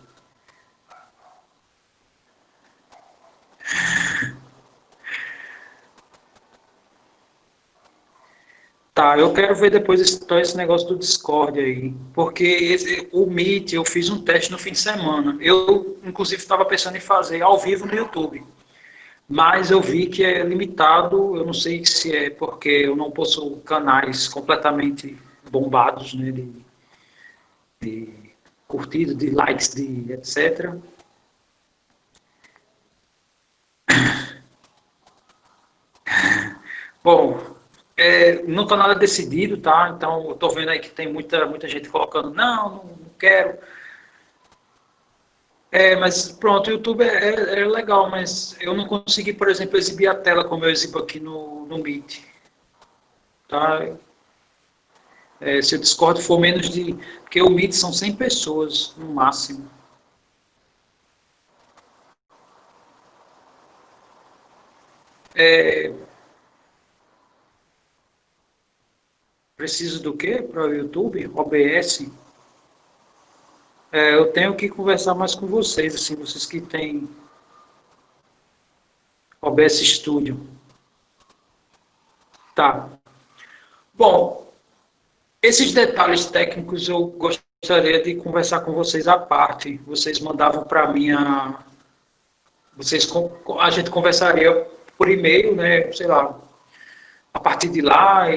Tá, eu quero ver depois esse negócio do Discord aí, porque o Meet, eu fiz um teste no fim de semana. Eu, inclusive, estava pensando em fazer ao vivo no YouTube, mas eu vi que é limitado, eu não sei se é porque eu não possuo canais completamente bombados, né, de curtidas, de likes, de etc. Bom, Não está nada decidido, tá? Então, eu estou vendo aí que tem muita gente colocando, não quero. Mas pronto, o YouTube é legal, mas eu não consegui, por exemplo, exibir a tela como eu exibo aqui no Meet. Tá? Se o Discord for menos de... Porque o Meet são 100 pessoas, no máximo. Preciso do quê para o YouTube? OBS? Eu tenho que conversar mais com vocês, assim, vocês que têm OBS Studio. Tá. Bom, esses detalhes técnicos eu gostaria de conversar com vocês à parte. Vocês mandavam para mim a gente conversaria por e-mail, né? Sei lá, a partir de lá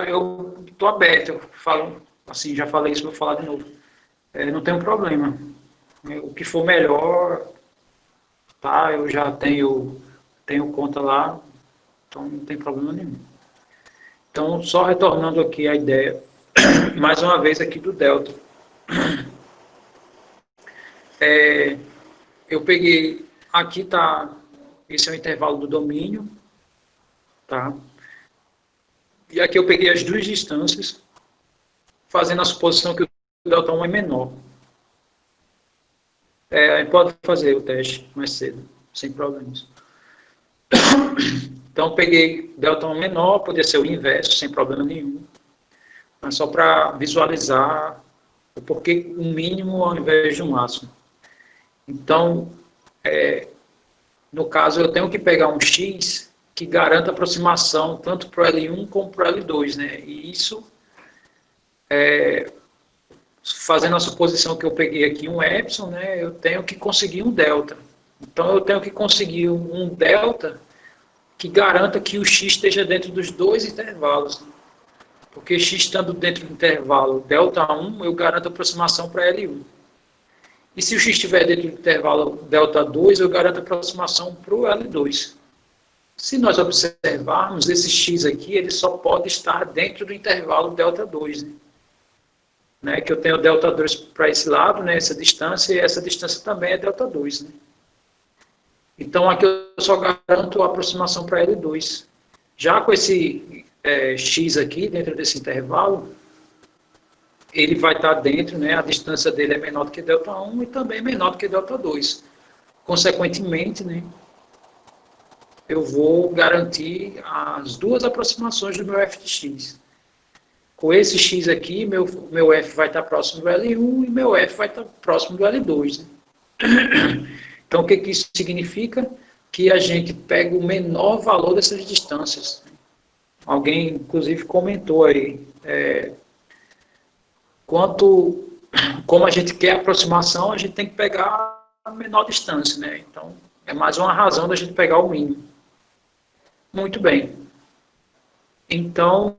eu estou aberto. Eu falo assim, já falei isso, vou falar de novo. Não tem um problema. O que for melhor, tá? Eu já tenho conta lá, então não tem problema nenhum. Então, só retornando aqui a ideia, mais uma vez aqui do Delta. Eu peguei, aqui tá, esse é o intervalo do domínio, tá? E aqui eu peguei as duas distâncias, fazendo a suposição que o delta 1 é menor. Pode fazer o teste mais cedo, sem problemas. Então, peguei delta 1 menor, poderia ser o inverso, sem problema nenhum. Mas só para visualizar o porquê um mínimo ao invés de um máximo. Então, no caso, eu tenho que pegar um x que garanta aproximação tanto para o L1 como para o L2, né? E isso, fazendo a suposição que eu peguei aqui um epsilon, né? Eu tenho que conseguir um delta. Então, eu tenho que conseguir um delta que garanta que o x esteja dentro dos dois intervalos. Porque x estando dentro do intervalo delta 1, eu garanto aproximação para L1. E se o x estiver dentro do intervalo delta 2, eu garanto aproximação para o L2. Se nós observarmos, esse x aqui, ele só pode estar dentro do intervalo delta 2. Né? Que eu tenho delta 2 para esse lado, né? Essa distância, e essa distância também é delta 2. Né? Então, aqui eu só garanto a aproximação para L2. Já com esse x aqui, dentro desse intervalo, ele vai estar dentro, né? A distância dele é menor do que delta 1 e também menor do que delta 2. Consequentemente, né? Eu vou garantir as duas aproximações do meu f de x. Com esse x aqui, meu f vai estar próximo do L1 e meu f vai estar próximo do L2. Né? Então, o que isso significa? Que a gente pega o menor valor dessas distâncias. Alguém, inclusive, comentou aí, como a gente quer aproximação, a gente tem que pegar a menor distância, né? Então, é mais uma razão da gente pegar o mínimo. Muito bem. Então,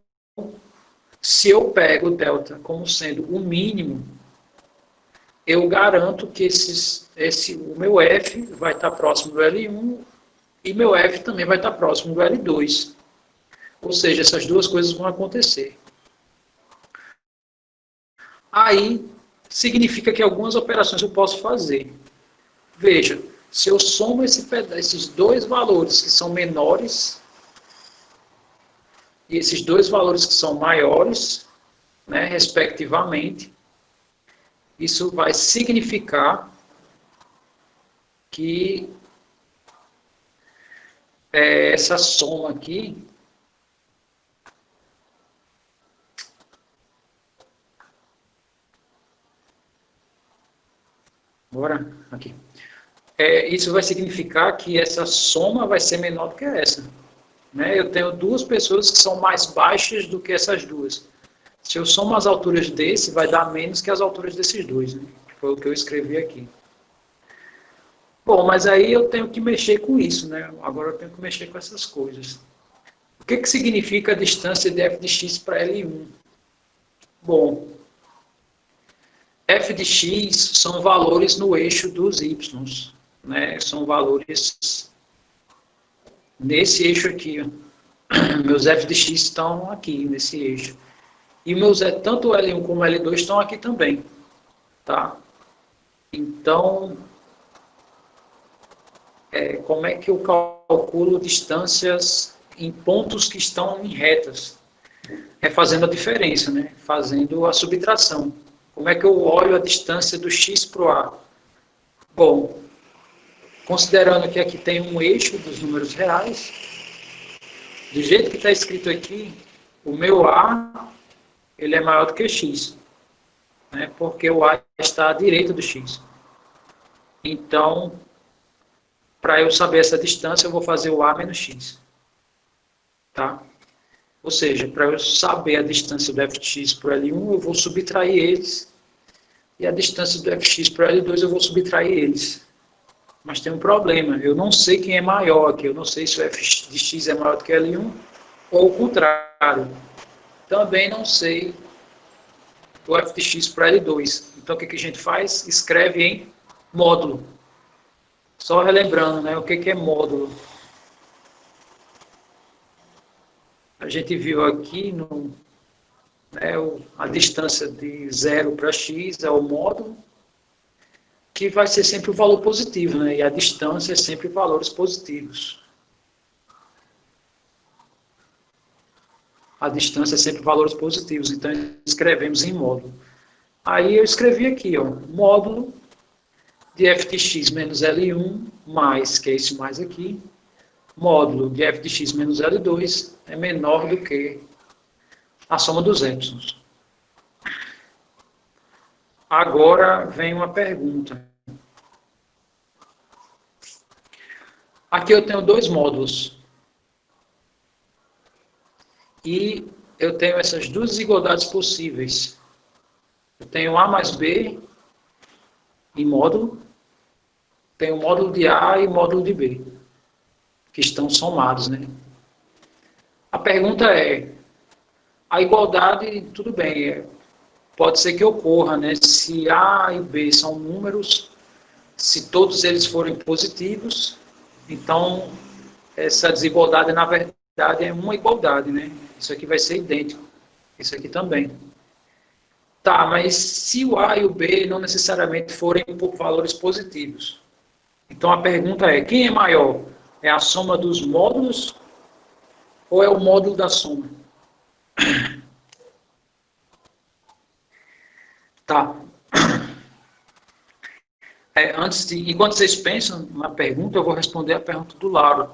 se eu pego o delta como sendo o mínimo, eu garanto que o meu f vai estar próximo do L1 e meu f também vai estar próximo do L2. Ou seja, essas duas coisas vão acontecer. Aí, significa que algumas operações eu posso fazer. Veja, se eu somo esses dois valores que são menores e esses dois valores que são maiores, né, respectivamente, isso vai significar que essa soma aqui aqui. Isso vai significar que essa soma vai ser menor do que essa. Né? Eu tenho duas pessoas que são mais baixas do que essas duas. Se eu somo as alturas desse, vai dar menos que as alturas desses dois. Né? Foi o que eu escrevi aqui. Bom, mas aí eu tenho que mexer com isso. Né? Agora eu tenho que mexer com essas coisas. O que significa a distância de f de x para L1? Bom, f de x são valores no eixo dos y, né? São valores nesse eixo aqui. Ó. Meus f de x estão aqui, nesse eixo. E meus tanto L1 como L2 estão aqui também. Tá? Então, como é que eu calculo distâncias em pontos que estão em retas? É fazendo a diferença, né? Fazendo a subtração. Como é que eu olho a distância do x para o A? Bom, considerando que aqui tem um eixo dos números reais, do jeito que está escrito aqui, o meu A ele é maior do que x, né? Porque o A está à direita do x. Então, para eu saber essa distância, eu vou fazer o A menos x. Tá? Ou seja, para eu saber a distância do fx para o L1, eu vou subtrair eles. E a distância do fx para o L2, eu vou subtrair eles. Mas tem um problema. Eu não sei quem é maior aqui. Eu não sei se o f de x é maior do que L1 ou o contrário. Também não sei o f de x para L2. Então, o que a gente faz? Escreve em módulo. Só relembrando, né? O que é módulo? A gente viu aqui a distância de 0 para x é o módulo, que vai ser sempre o valor positivo, né? E a distância é sempre valores positivos. A distância é sempre valores positivos, então escrevemos em módulo. Aí eu escrevi aqui, ó, módulo de f de x menos L1 mais, que é esse mais aqui, módulo de f de x menos L2 é menor do que a soma dos épsilons. Agora vem uma pergunta. Aqui eu tenho dois módulos. E eu tenho essas duas desigualdades possíveis. Eu tenho A mais B em módulo. Tenho o módulo de A e módulo de B, que estão somados, né? A pergunta é, a igualdade, tudo bem, pode ser que ocorra, né? Se A e B são números, se todos eles forem positivos, então essa desigualdade, na verdade, é uma igualdade, né? Isso aqui vai ser idêntico. Isso aqui também. Tá, mas se o A e o B não necessariamente forem por valores positivos, então a pergunta é, quem é maior? É a soma dos módulos ou é o módulo da soma? Tá. Enquanto vocês pensam na pergunta, eu vou responder a pergunta do Lauro.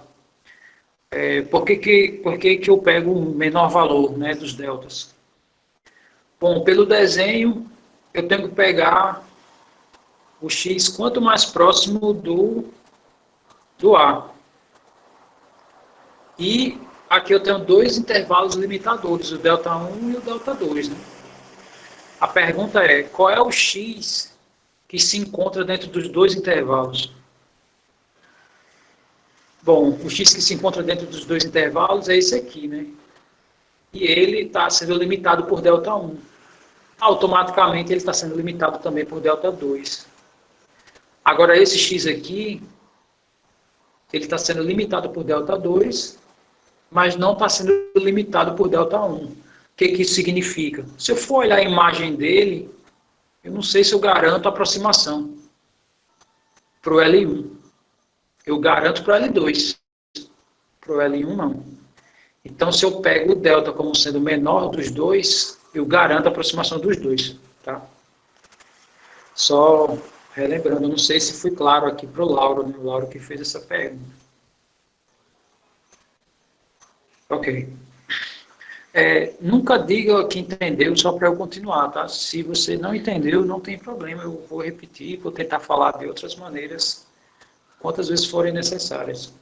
Por que eu pego o menor valor, né, dos deltas? Bom, pelo desenho, eu tenho que pegar o x quanto mais próximo do A. E aqui eu tenho dois intervalos limitadores, o delta 1 e o delta 2. Né? A pergunta é, qual é o x que se encontra dentro dos dois intervalos? Bom, o x que se encontra dentro dos dois intervalos é esse aqui, né? E ele está sendo limitado por delta 1. Automaticamente ele está sendo limitado também por delta 2. Agora esse x aqui, ele está sendo limitado por delta 2, mas não está sendo limitado por delta 1. O que isso significa? Se eu for olhar a imagem dele, eu não sei se eu garanto a aproximação para o L1. Eu garanto para o L2. Para o L1, não. Então, se eu pego o delta como sendo o menor dos dois, eu garanto a aproximação dos dois. Tá? Só relembrando, não sei se fui claro aqui para o Lauro, né? O Lauro que fez essa pergunta. Ok. Nunca diga que entendeu só para eu continuar, tá? Se você não entendeu, não tem problema, eu vou repetir, vou tentar falar de outras maneiras, quantas vezes forem necessárias.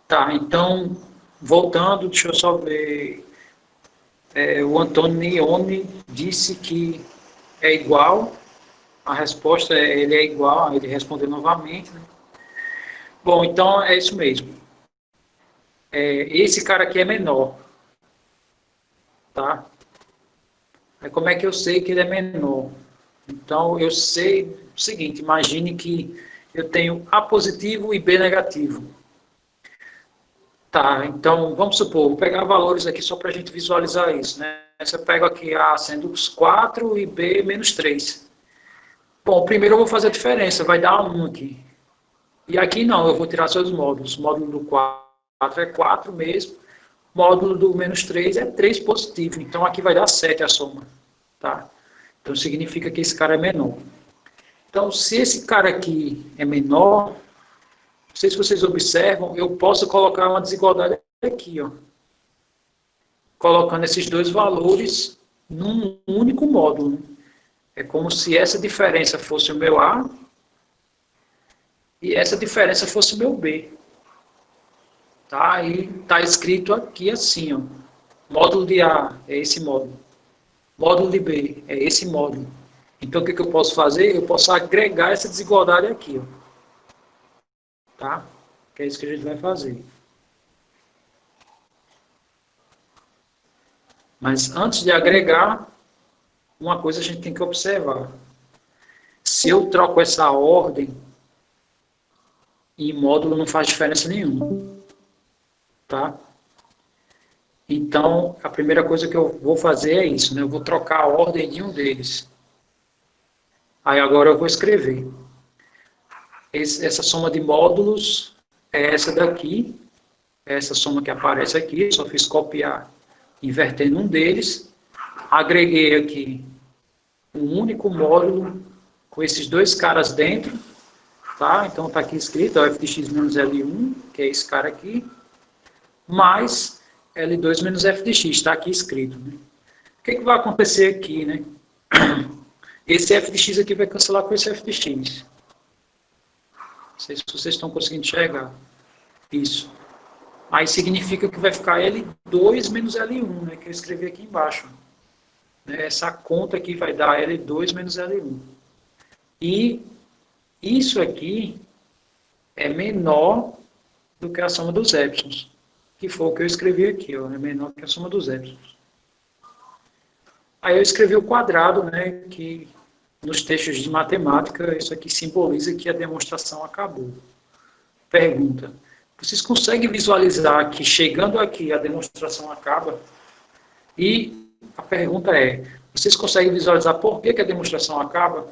Tá, então, voltando, deixa eu só ver. O Antonioni disse que é igual, a resposta é ele é igual, ele respondeu novamente. Né? Bom, então é isso mesmo. Esse cara aqui é menor. Tá? Aí como é que eu sei que ele é menor? Então, eu sei o seguinte, imagine que eu tenho A positivo e B negativo. Tá, então vamos supor, vou pegar valores aqui só para a gente visualizar isso, né? Você pega aqui A sendo os 4 e B menos 3. Bom, primeiro eu vou fazer a diferença, vai dar 1 aqui. E aqui não, eu vou tirar seus módulos. O módulo do 4 é 4 mesmo, o módulo do menos 3 é 3 positivo, então aqui vai dar 7 a soma, tá? Então significa que esse cara é menor. Então, se esse cara aqui é menor, não sei se vocês observam, eu posso colocar uma desigualdade aqui, ó, colocando esses dois valores num único módulo. É como se essa diferença fosse o meu A e essa diferença fosse o meu B. Tá? E está escrito aqui assim, ó, módulo de A é esse módulo, módulo de B é esse módulo. Então, o que eu posso fazer? Eu posso agregar essa desigualdade aqui, ó, tá? Que é isso que a gente vai fazer. Mas antes de agregar, uma coisa a gente tem que observar. Se eu troco essa ordem, em módulo não faz diferença nenhuma, tá? Então, a primeira coisa que eu vou fazer é isso, né? Eu vou trocar a ordem de um deles. Aí agora eu vou escrever. Essa soma de módulos é essa daqui, essa soma que aparece aqui, só fiz copiar, invertendo um deles, agreguei aqui um único módulo com esses dois caras dentro, tá? Então está aqui escrito, ó, f de x menos L1, que é esse cara aqui, mais L2 menos f de x, está aqui escrito, né? O que vai acontecer aqui, né? Esse f de x aqui vai cancelar com esse f de x. Não sei se vocês estão conseguindo enxergar. Isso. Aí significa que vai ficar L2 menos L1, né, que eu escrevi aqui embaixo. Essa conta aqui vai dar L2 menos L1. E isso aqui é menor do que a soma dos épsilons, que foi o que eu escrevi aqui, ó, é menor que a soma dos épsilons. Aí eu escrevi o quadrado, né, que nos textos de matemática, isso aqui simboliza que a demonstração acabou. Pergunta: vocês conseguem visualizar que chegando aqui a demonstração acaba? E a pergunta é: vocês conseguem visualizar por que a demonstração acaba?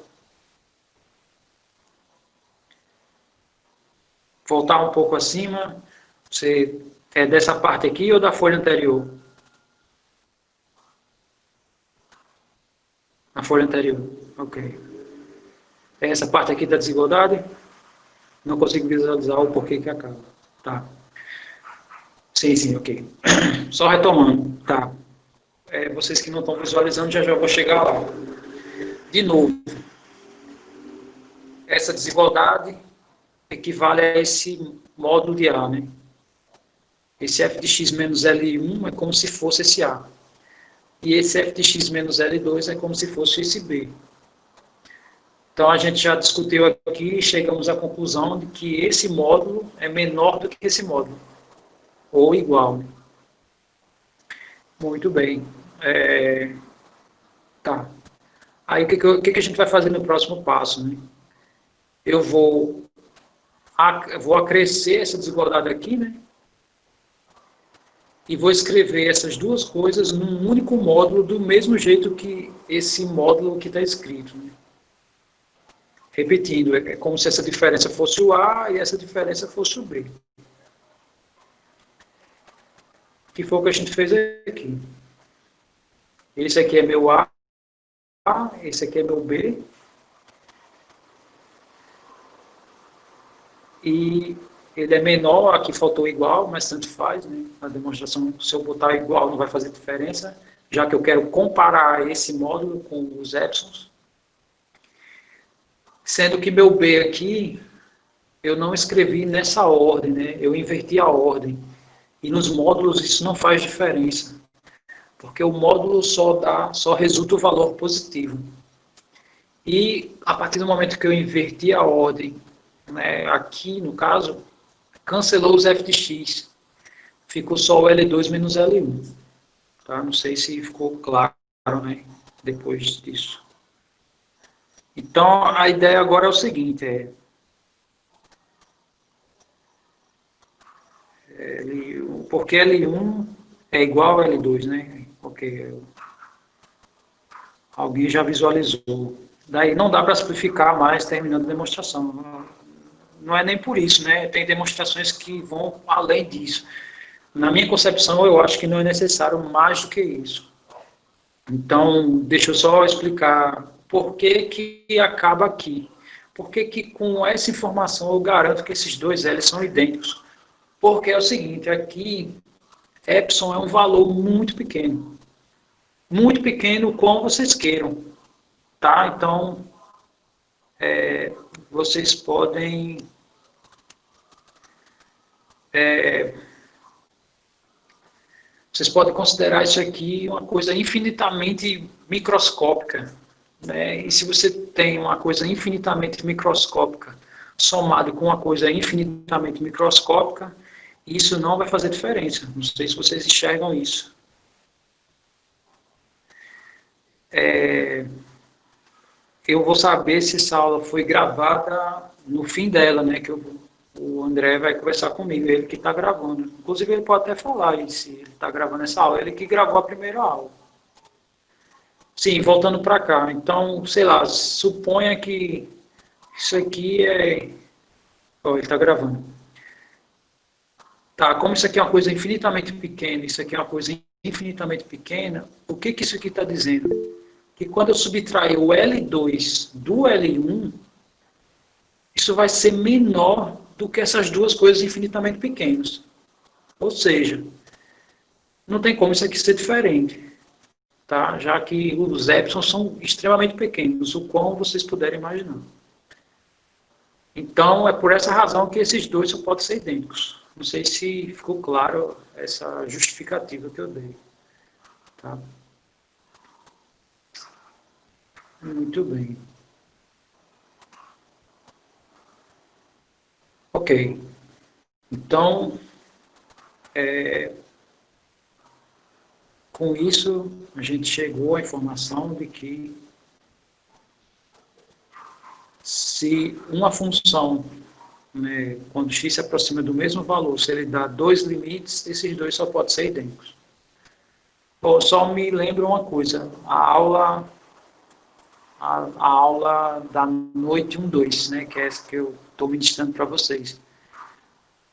Voltar um pouco acima, você é dessa parte aqui ou da folha anterior? Na folha anterior, ok. É essa parte aqui da desigualdade? Não consigo visualizar o porquê que acaba. Tá. Sim, ok. Só retomando, tá. Vocês que não estão visualizando, já vou chegar lá. De novo, essa desigualdade equivale a esse módulo de A, né? Esse f de x menos L1 é como se fosse esse A. E esse f de x menos L2 é como se fosse esse B. Então, a gente já discutiu aqui e chegamos à conclusão de que esse módulo é menor do que esse módulo, ou igual. Né? Muito bem. Tá. Aí, o que a gente vai fazer no próximo passo? Né? Eu vou acrescer essa desigualdade aqui, né? E vou escrever essas duas coisas num único módulo, do mesmo jeito que esse módulo que está escrito. Né? Repetindo, é como se essa diferença fosse o A e essa diferença fosse o B. Que foi o que a gente fez aqui. Esse aqui é meu A, esse aqui é meu B. E ele é menor, aqui faltou igual, mas tanto faz, né? A demonstração, se eu botar igual, não vai fazer diferença, já que eu quero comparar esse módulo com os épsilons. Sendo que meu B aqui, eu não escrevi nessa ordem, né? Eu inverti a ordem. E nos módulos isso não faz diferença, porque o módulo só resulta o valor positivo. E a partir do momento que eu inverti a ordem, né, aqui no caso, cancelou os f de x. Ficou só o L2 menos L1. Tá? Não sei se ficou claro, né, depois disso. Então, a ideia agora é o seguinte, L1 porque L1 é igual a L2, né? Porque alguém já visualizou. Daí não dá para simplificar mais terminando a demonstração. Não é nem por isso, né? Tem demonstrações que vão além disso. Na minha concepção, eu acho que não é necessário mais do que isso. Então, deixa eu só explicar por que que acaba aqui. Por que que com essa informação eu garanto que esses dois L são idênticos? Porque é o seguinte, aqui, epsilon é um valor muito pequeno. Muito pequeno, como vocês queiram. Tá? Então, vocês podem... vocês podem considerar isso aqui uma coisa infinitamente microscópica. Né? E se você tem uma coisa infinitamente microscópica somado com uma coisa infinitamente microscópica, isso não vai fazer diferença. Não sei se vocês enxergam isso. Eu vou saber se essa aula foi gravada no fim dela, né? Que o André vai conversar comigo, ele que está gravando. Inclusive, ele pode até falar aí, se ele está gravando essa aula. Ele que gravou a primeira aula. Sim, voltando para cá. Então, sei lá, suponha que isso aqui é... Oh, ele está gravando. Tá, como isso aqui é uma coisa infinitamente pequena, isso aqui é uma coisa infinitamente pequena, o que que isso aqui está dizendo? Que quando eu subtrair o L2 do L1, isso vai ser menor do que essas duas coisas infinitamente pequenas. Ou seja, não tem como isso aqui ser diferente. Tá? Já que os epsilon são extremamente pequenos, o quão vocês puderem imaginar. Então, é por essa razão que esses dois só podem ser idênticos. Não sei se ficou claro essa justificativa que eu dei. Tá? Muito bem. Ok. Então, com isso, a gente chegou à informação de que se uma função, né, quando x se aproxima do mesmo valor, se ele dá dois limites, esses dois só podem ser idênticos. Bom, só me lembro uma coisa, a aula da noite 1-2, né, que é essa que eu estou ministrando para vocês.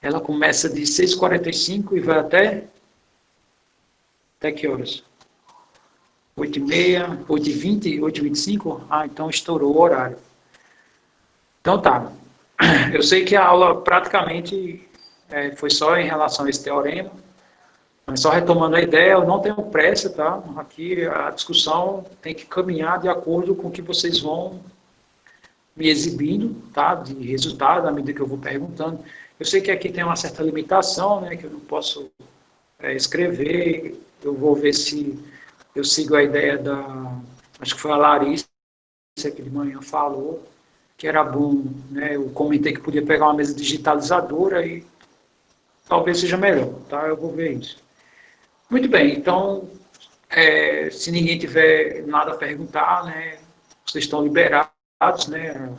Ela começa de 6h45 e vai até que horas? 8h30, 8h20, 8h25? Ah, então estourou o horário. Então tá. Eu sei que a aula praticamente foi só em relação a esse teorema, mas só retomando a ideia, eu não tenho pressa, tá? Aqui a discussão tem que caminhar de acordo com o que vocês vão me exibindo, tá? De resultado, à medida que eu vou perguntando. Eu sei que aqui tem uma certa limitação, né? Que eu não posso escrever. Eu vou ver se eu sigo a ideia acho que foi a Larissa que de manhã falou, que era bom, né? Eu comentei que podia pegar uma mesa digitalizadora e talvez seja melhor, tá? Eu vou ver isso. Muito bem, então, se ninguém tiver nada a perguntar, né? Vocês estão liberados, né?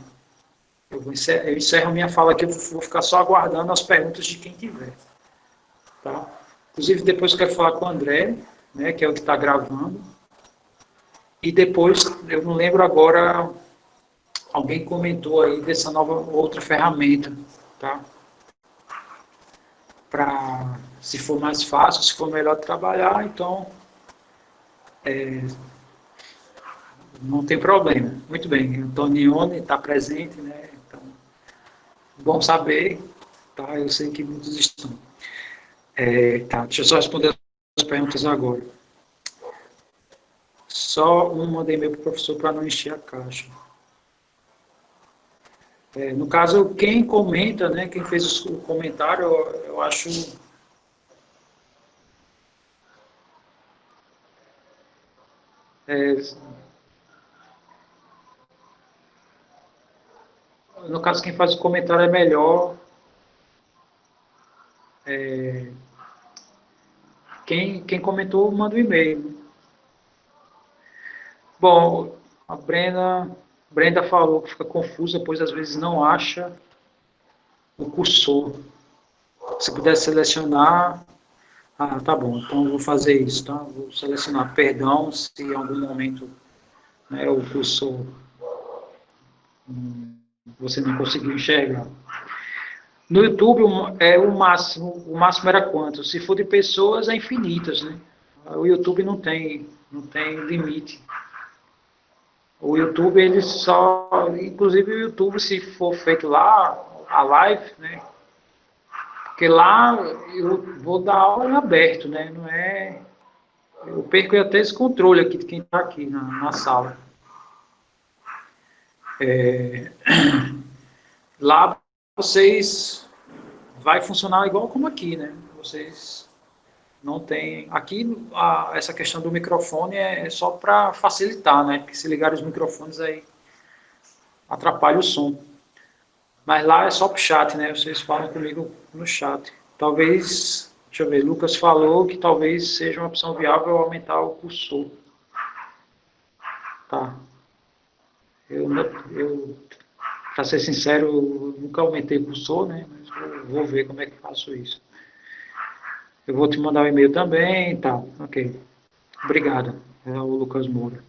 Eu encerro a minha fala aqui, eu vou ficar só aguardando as perguntas de quem tiver, tá? Inclusive, depois eu quero falar com o André, né? Que é o que está gravando. E depois, eu não lembro agora, alguém comentou aí dessa nova outra ferramenta, tá? Para, se for mais fácil, se for melhor trabalhar, então não tem problema. Muito bem, o Antonione está presente, né? Então, bom saber, tá? Eu sei que muitos estão. Tá, deixa eu só responder as perguntas agora. Só mandei e-mail para o professor para não encher a caixa. No caso, quem comenta, né, quem fez o comentário, eu acho... no caso, quem faz o comentário é melhor... Quem comentou, manda um e-mail. Bom, a Brenda falou que fica confusa, pois às vezes não acha o cursor. Se puder selecionar, Ah, tá bom. Então, eu vou fazer isso, tá? Vou selecionar perdão se em algum momento, né, o cursor você não conseguiu enxergar. No YouTube, o máximo era quanto? Se for de pessoas, é infinitas, né? O YouTube não tem limite. O YouTube, ele só, inclusive o YouTube, se for feito lá, a live, né? Porque lá eu vou dar aula em aberto, né? Não é, eu perco até esse controle aqui de quem está aqui na sala. Lá vocês vai funcionar igual como aqui, né? Vocês não tem. Aqui, essa questão do microfone é só para facilitar, né? Porque se ligar os microfones aí atrapalha o som. Mas lá é só para o chat, né? Vocês falam comigo no chat. Talvez, deixa eu ver, Lucas falou que talvez seja uma opção viável aumentar o cursor. Tá. Eu para ser sincero, eu nunca aumentei o cursor, né? Mas vou ver como é que faço isso. Eu vou te mandar um e-mail também, tá? Ok. Obrigado, é o Lucas Moura.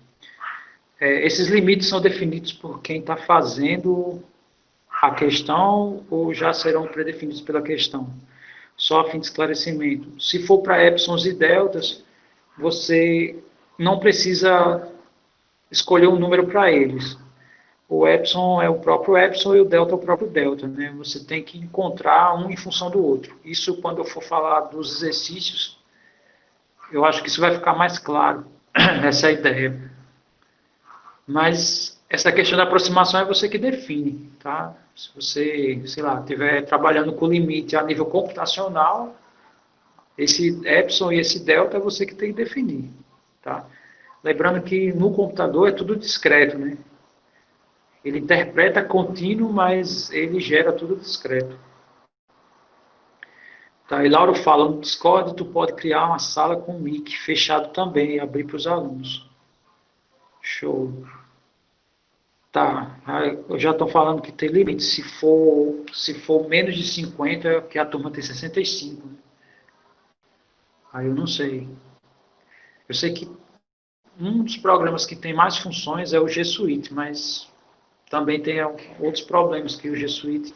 Esses limites são definidos por quem está fazendo a questão ou já serão predefinidos pela questão? Só a fim de esclarecimento. Se for para epsilons e deltas, você não precisa escolher um número para eles. O epsilon é o próprio epsilon e o delta é o próprio delta, né? Você tem que encontrar um em função do outro. Isso, quando eu for falar dos exercícios, eu acho que isso vai ficar mais claro. Essa é a ideia. Mas essa questão da aproximação é você que define, tá? Se você, sei lá, estiver trabalhando com limite a nível computacional, esse epsilon e esse delta é você que tem que definir, tá? Lembrando que no computador é tudo discreto, né? Ele interpreta contínuo, mas ele gera tudo discreto. Tá? E Lauro fala, no Discord tu pode criar uma sala com mic fechado também e abrir para os alunos. Show. Tá, já estão falando que tem limite. Se for menos de 50, que a turma tem 65. Né? Aí eu não sei. Eu sei que um dos programas que tem mais funções é o G Suite, mas também tem outros problemas que o G Suite,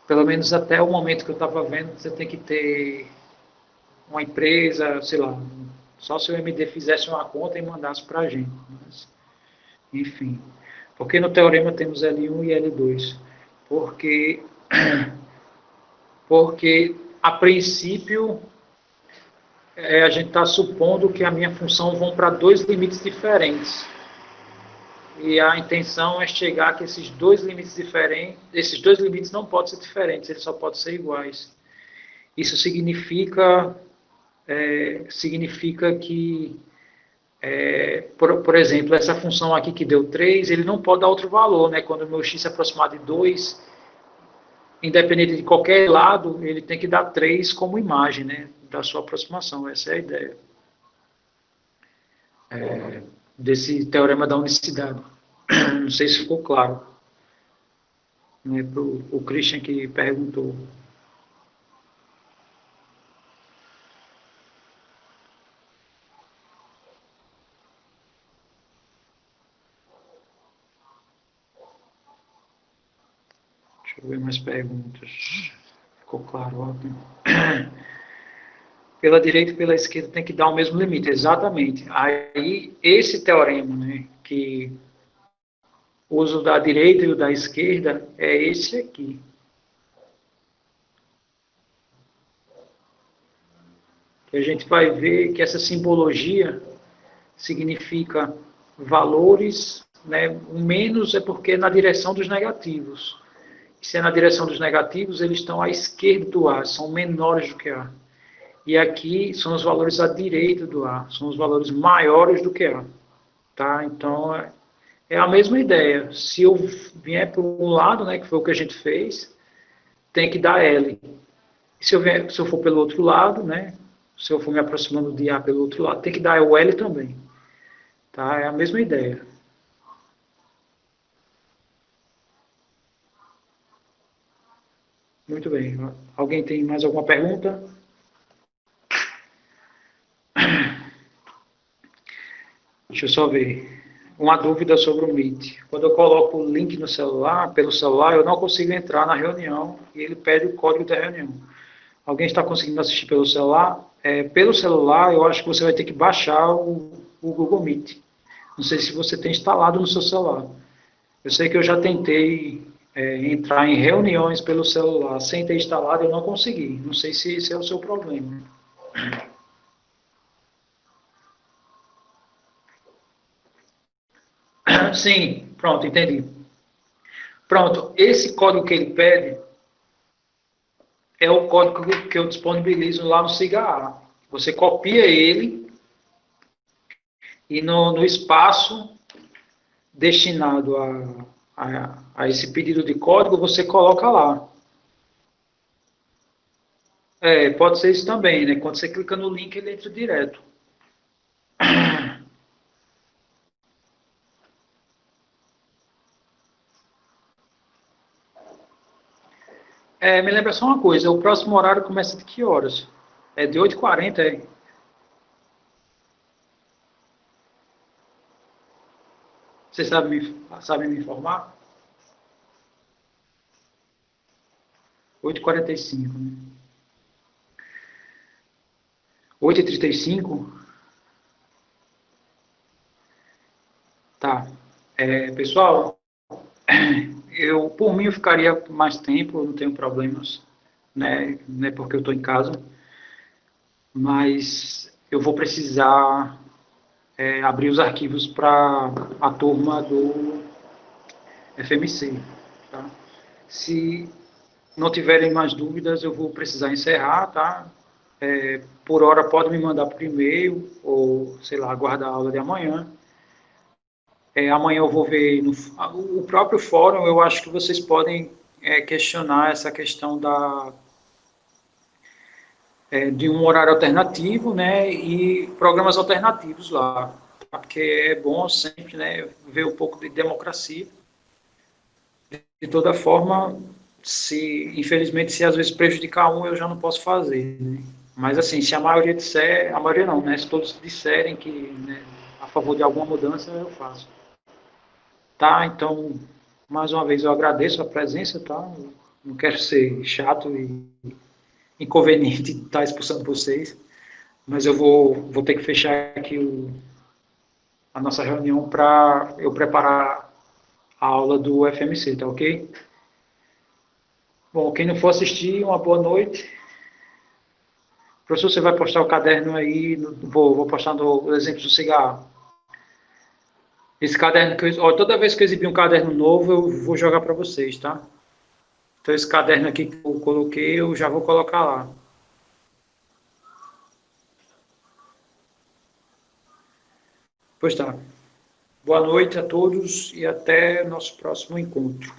pelo menos até o momento que eu estava vendo, você tem que ter uma empresa, sei lá, só se o MD fizesse uma conta e mandasse para a gente. Mas, enfim. Porque no teorema temos L1 e L2? Porque porque a princípio a gente está supondo que a minha função vão para dois limites diferentes. E a intenção é chegar a que esses dois limites diferentes, esses dois limites não podem ser diferentes, eles só podem ser iguais. Isso significa que, por exemplo, essa função aqui que deu 3, ele não pode dar outro valor, né? Quando o meu x se aproximar de 2, independente de qualquer lado, ele tem que dar 3 como imagem, né? Da sua aproximação. Essa é a ideia desse teorema da unicidade. Não sei se ficou claro, né? Para o Christian que perguntou. Deixa eu ver mais perguntas. Ficou claro, ótimo. Pela direita e pela esquerda tem que dar o mesmo limite, exatamente. Aí, esse teorema, né, que o uso da direita e o da esquerda é esse aqui. Que a gente vai ver que essa simbologia significa valores, né, o menos é porque é na direção dos negativos. E se é na direção dos negativos, eles estão à esquerda do A, são menores do que A. E aqui são os valores à direita do A, são os valores maiores do que A. Tá? Então, é a mesma ideia. Se eu vier por um lado, né, que foi o que a gente fez, tem que dar L. Se eu for pelo outro lado, né, se eu for me aproximando de A pelo outro lado, tem que dar o L também. Tá? É a mesma ideia. Muito bem. Alguém tem mais alguma pergunta? Deixa eu só ver. Uma dúvida sobre o Meet. Quando eu coloco o link no celular, pelo celular, eu não consigo entrar na reunião e ele pede o código da reunião. Alguém está conseguindo assistir pelo celular? Pelo celular, eu acho que você vai ter que baixar o Google Meet. Não sei se você tem instalado no seu celular. Eu sei que eu já tentei entrar em reuniões pelo celular sem ter instalado, eu não consegui. Não sei se esse é o seu problema. Sim, pronto, entendi. Pronto, esse código que ele pede é o código que eu disponibilizo lá no SIGA. Você copia ele e no espaço destinado a esse pedido de código, você coloca lá. Pode ser isso também, né? Quando você clica no link, ele entra direto. Me lembra só uma coisa, o próximo horário começa de que horas? É de 8h40, é? Você sabe me informar? 8h45, né? 8h35? Tá. Pessoal, por mim, eu ficaria mais tempo, eu não tenho problemas, né? Não é porque eu estou em casa, mas eu vou precisar abrir os arquivos para a turma do FMC, tá? Se não tiverem mais dúvidas, eu vou precisar encerrar, tá? Por hora, pode me mandar por e-mail, ou, sei lá, aguardar a aula de amanhã. Amanhã eu vou ver o próprio fórum, eu acho que vocês podem questionar essa questão de um horário alternativo, né, e programas alternativos lá, tá? Porque é bom sempre, né, ver um pouco de democracia. De toda forma, infelizmente, se às vezes prejudicar um, eu já não posso fazer, né? Mas assim, se a maioria disser, a maioria não, né, se todos disserem que, né, a favor de alguma mudança, eu faço. Tá? Então, mais uma vez eu agradeço a presença, tá? Não quero ser chato e inconveniente de estar expulsando vocês, mas eu vou ter que fechar aqui a nossa reunião para eu preparar a aula do FMC, tá ok? Bom, quem não for assistir, uma boa noite. Professor, você vai postar o caderno aí, vou postar no exemplo do cigarro. Esse caderno toda vez que eu exibir um caderno novo, eu vou jogar para vocês, tá? Então esse caderno aqui que eu coloquei, eu já vou colocar lá. Pois tá. Boa noite a todos e até nosso próximo encontro.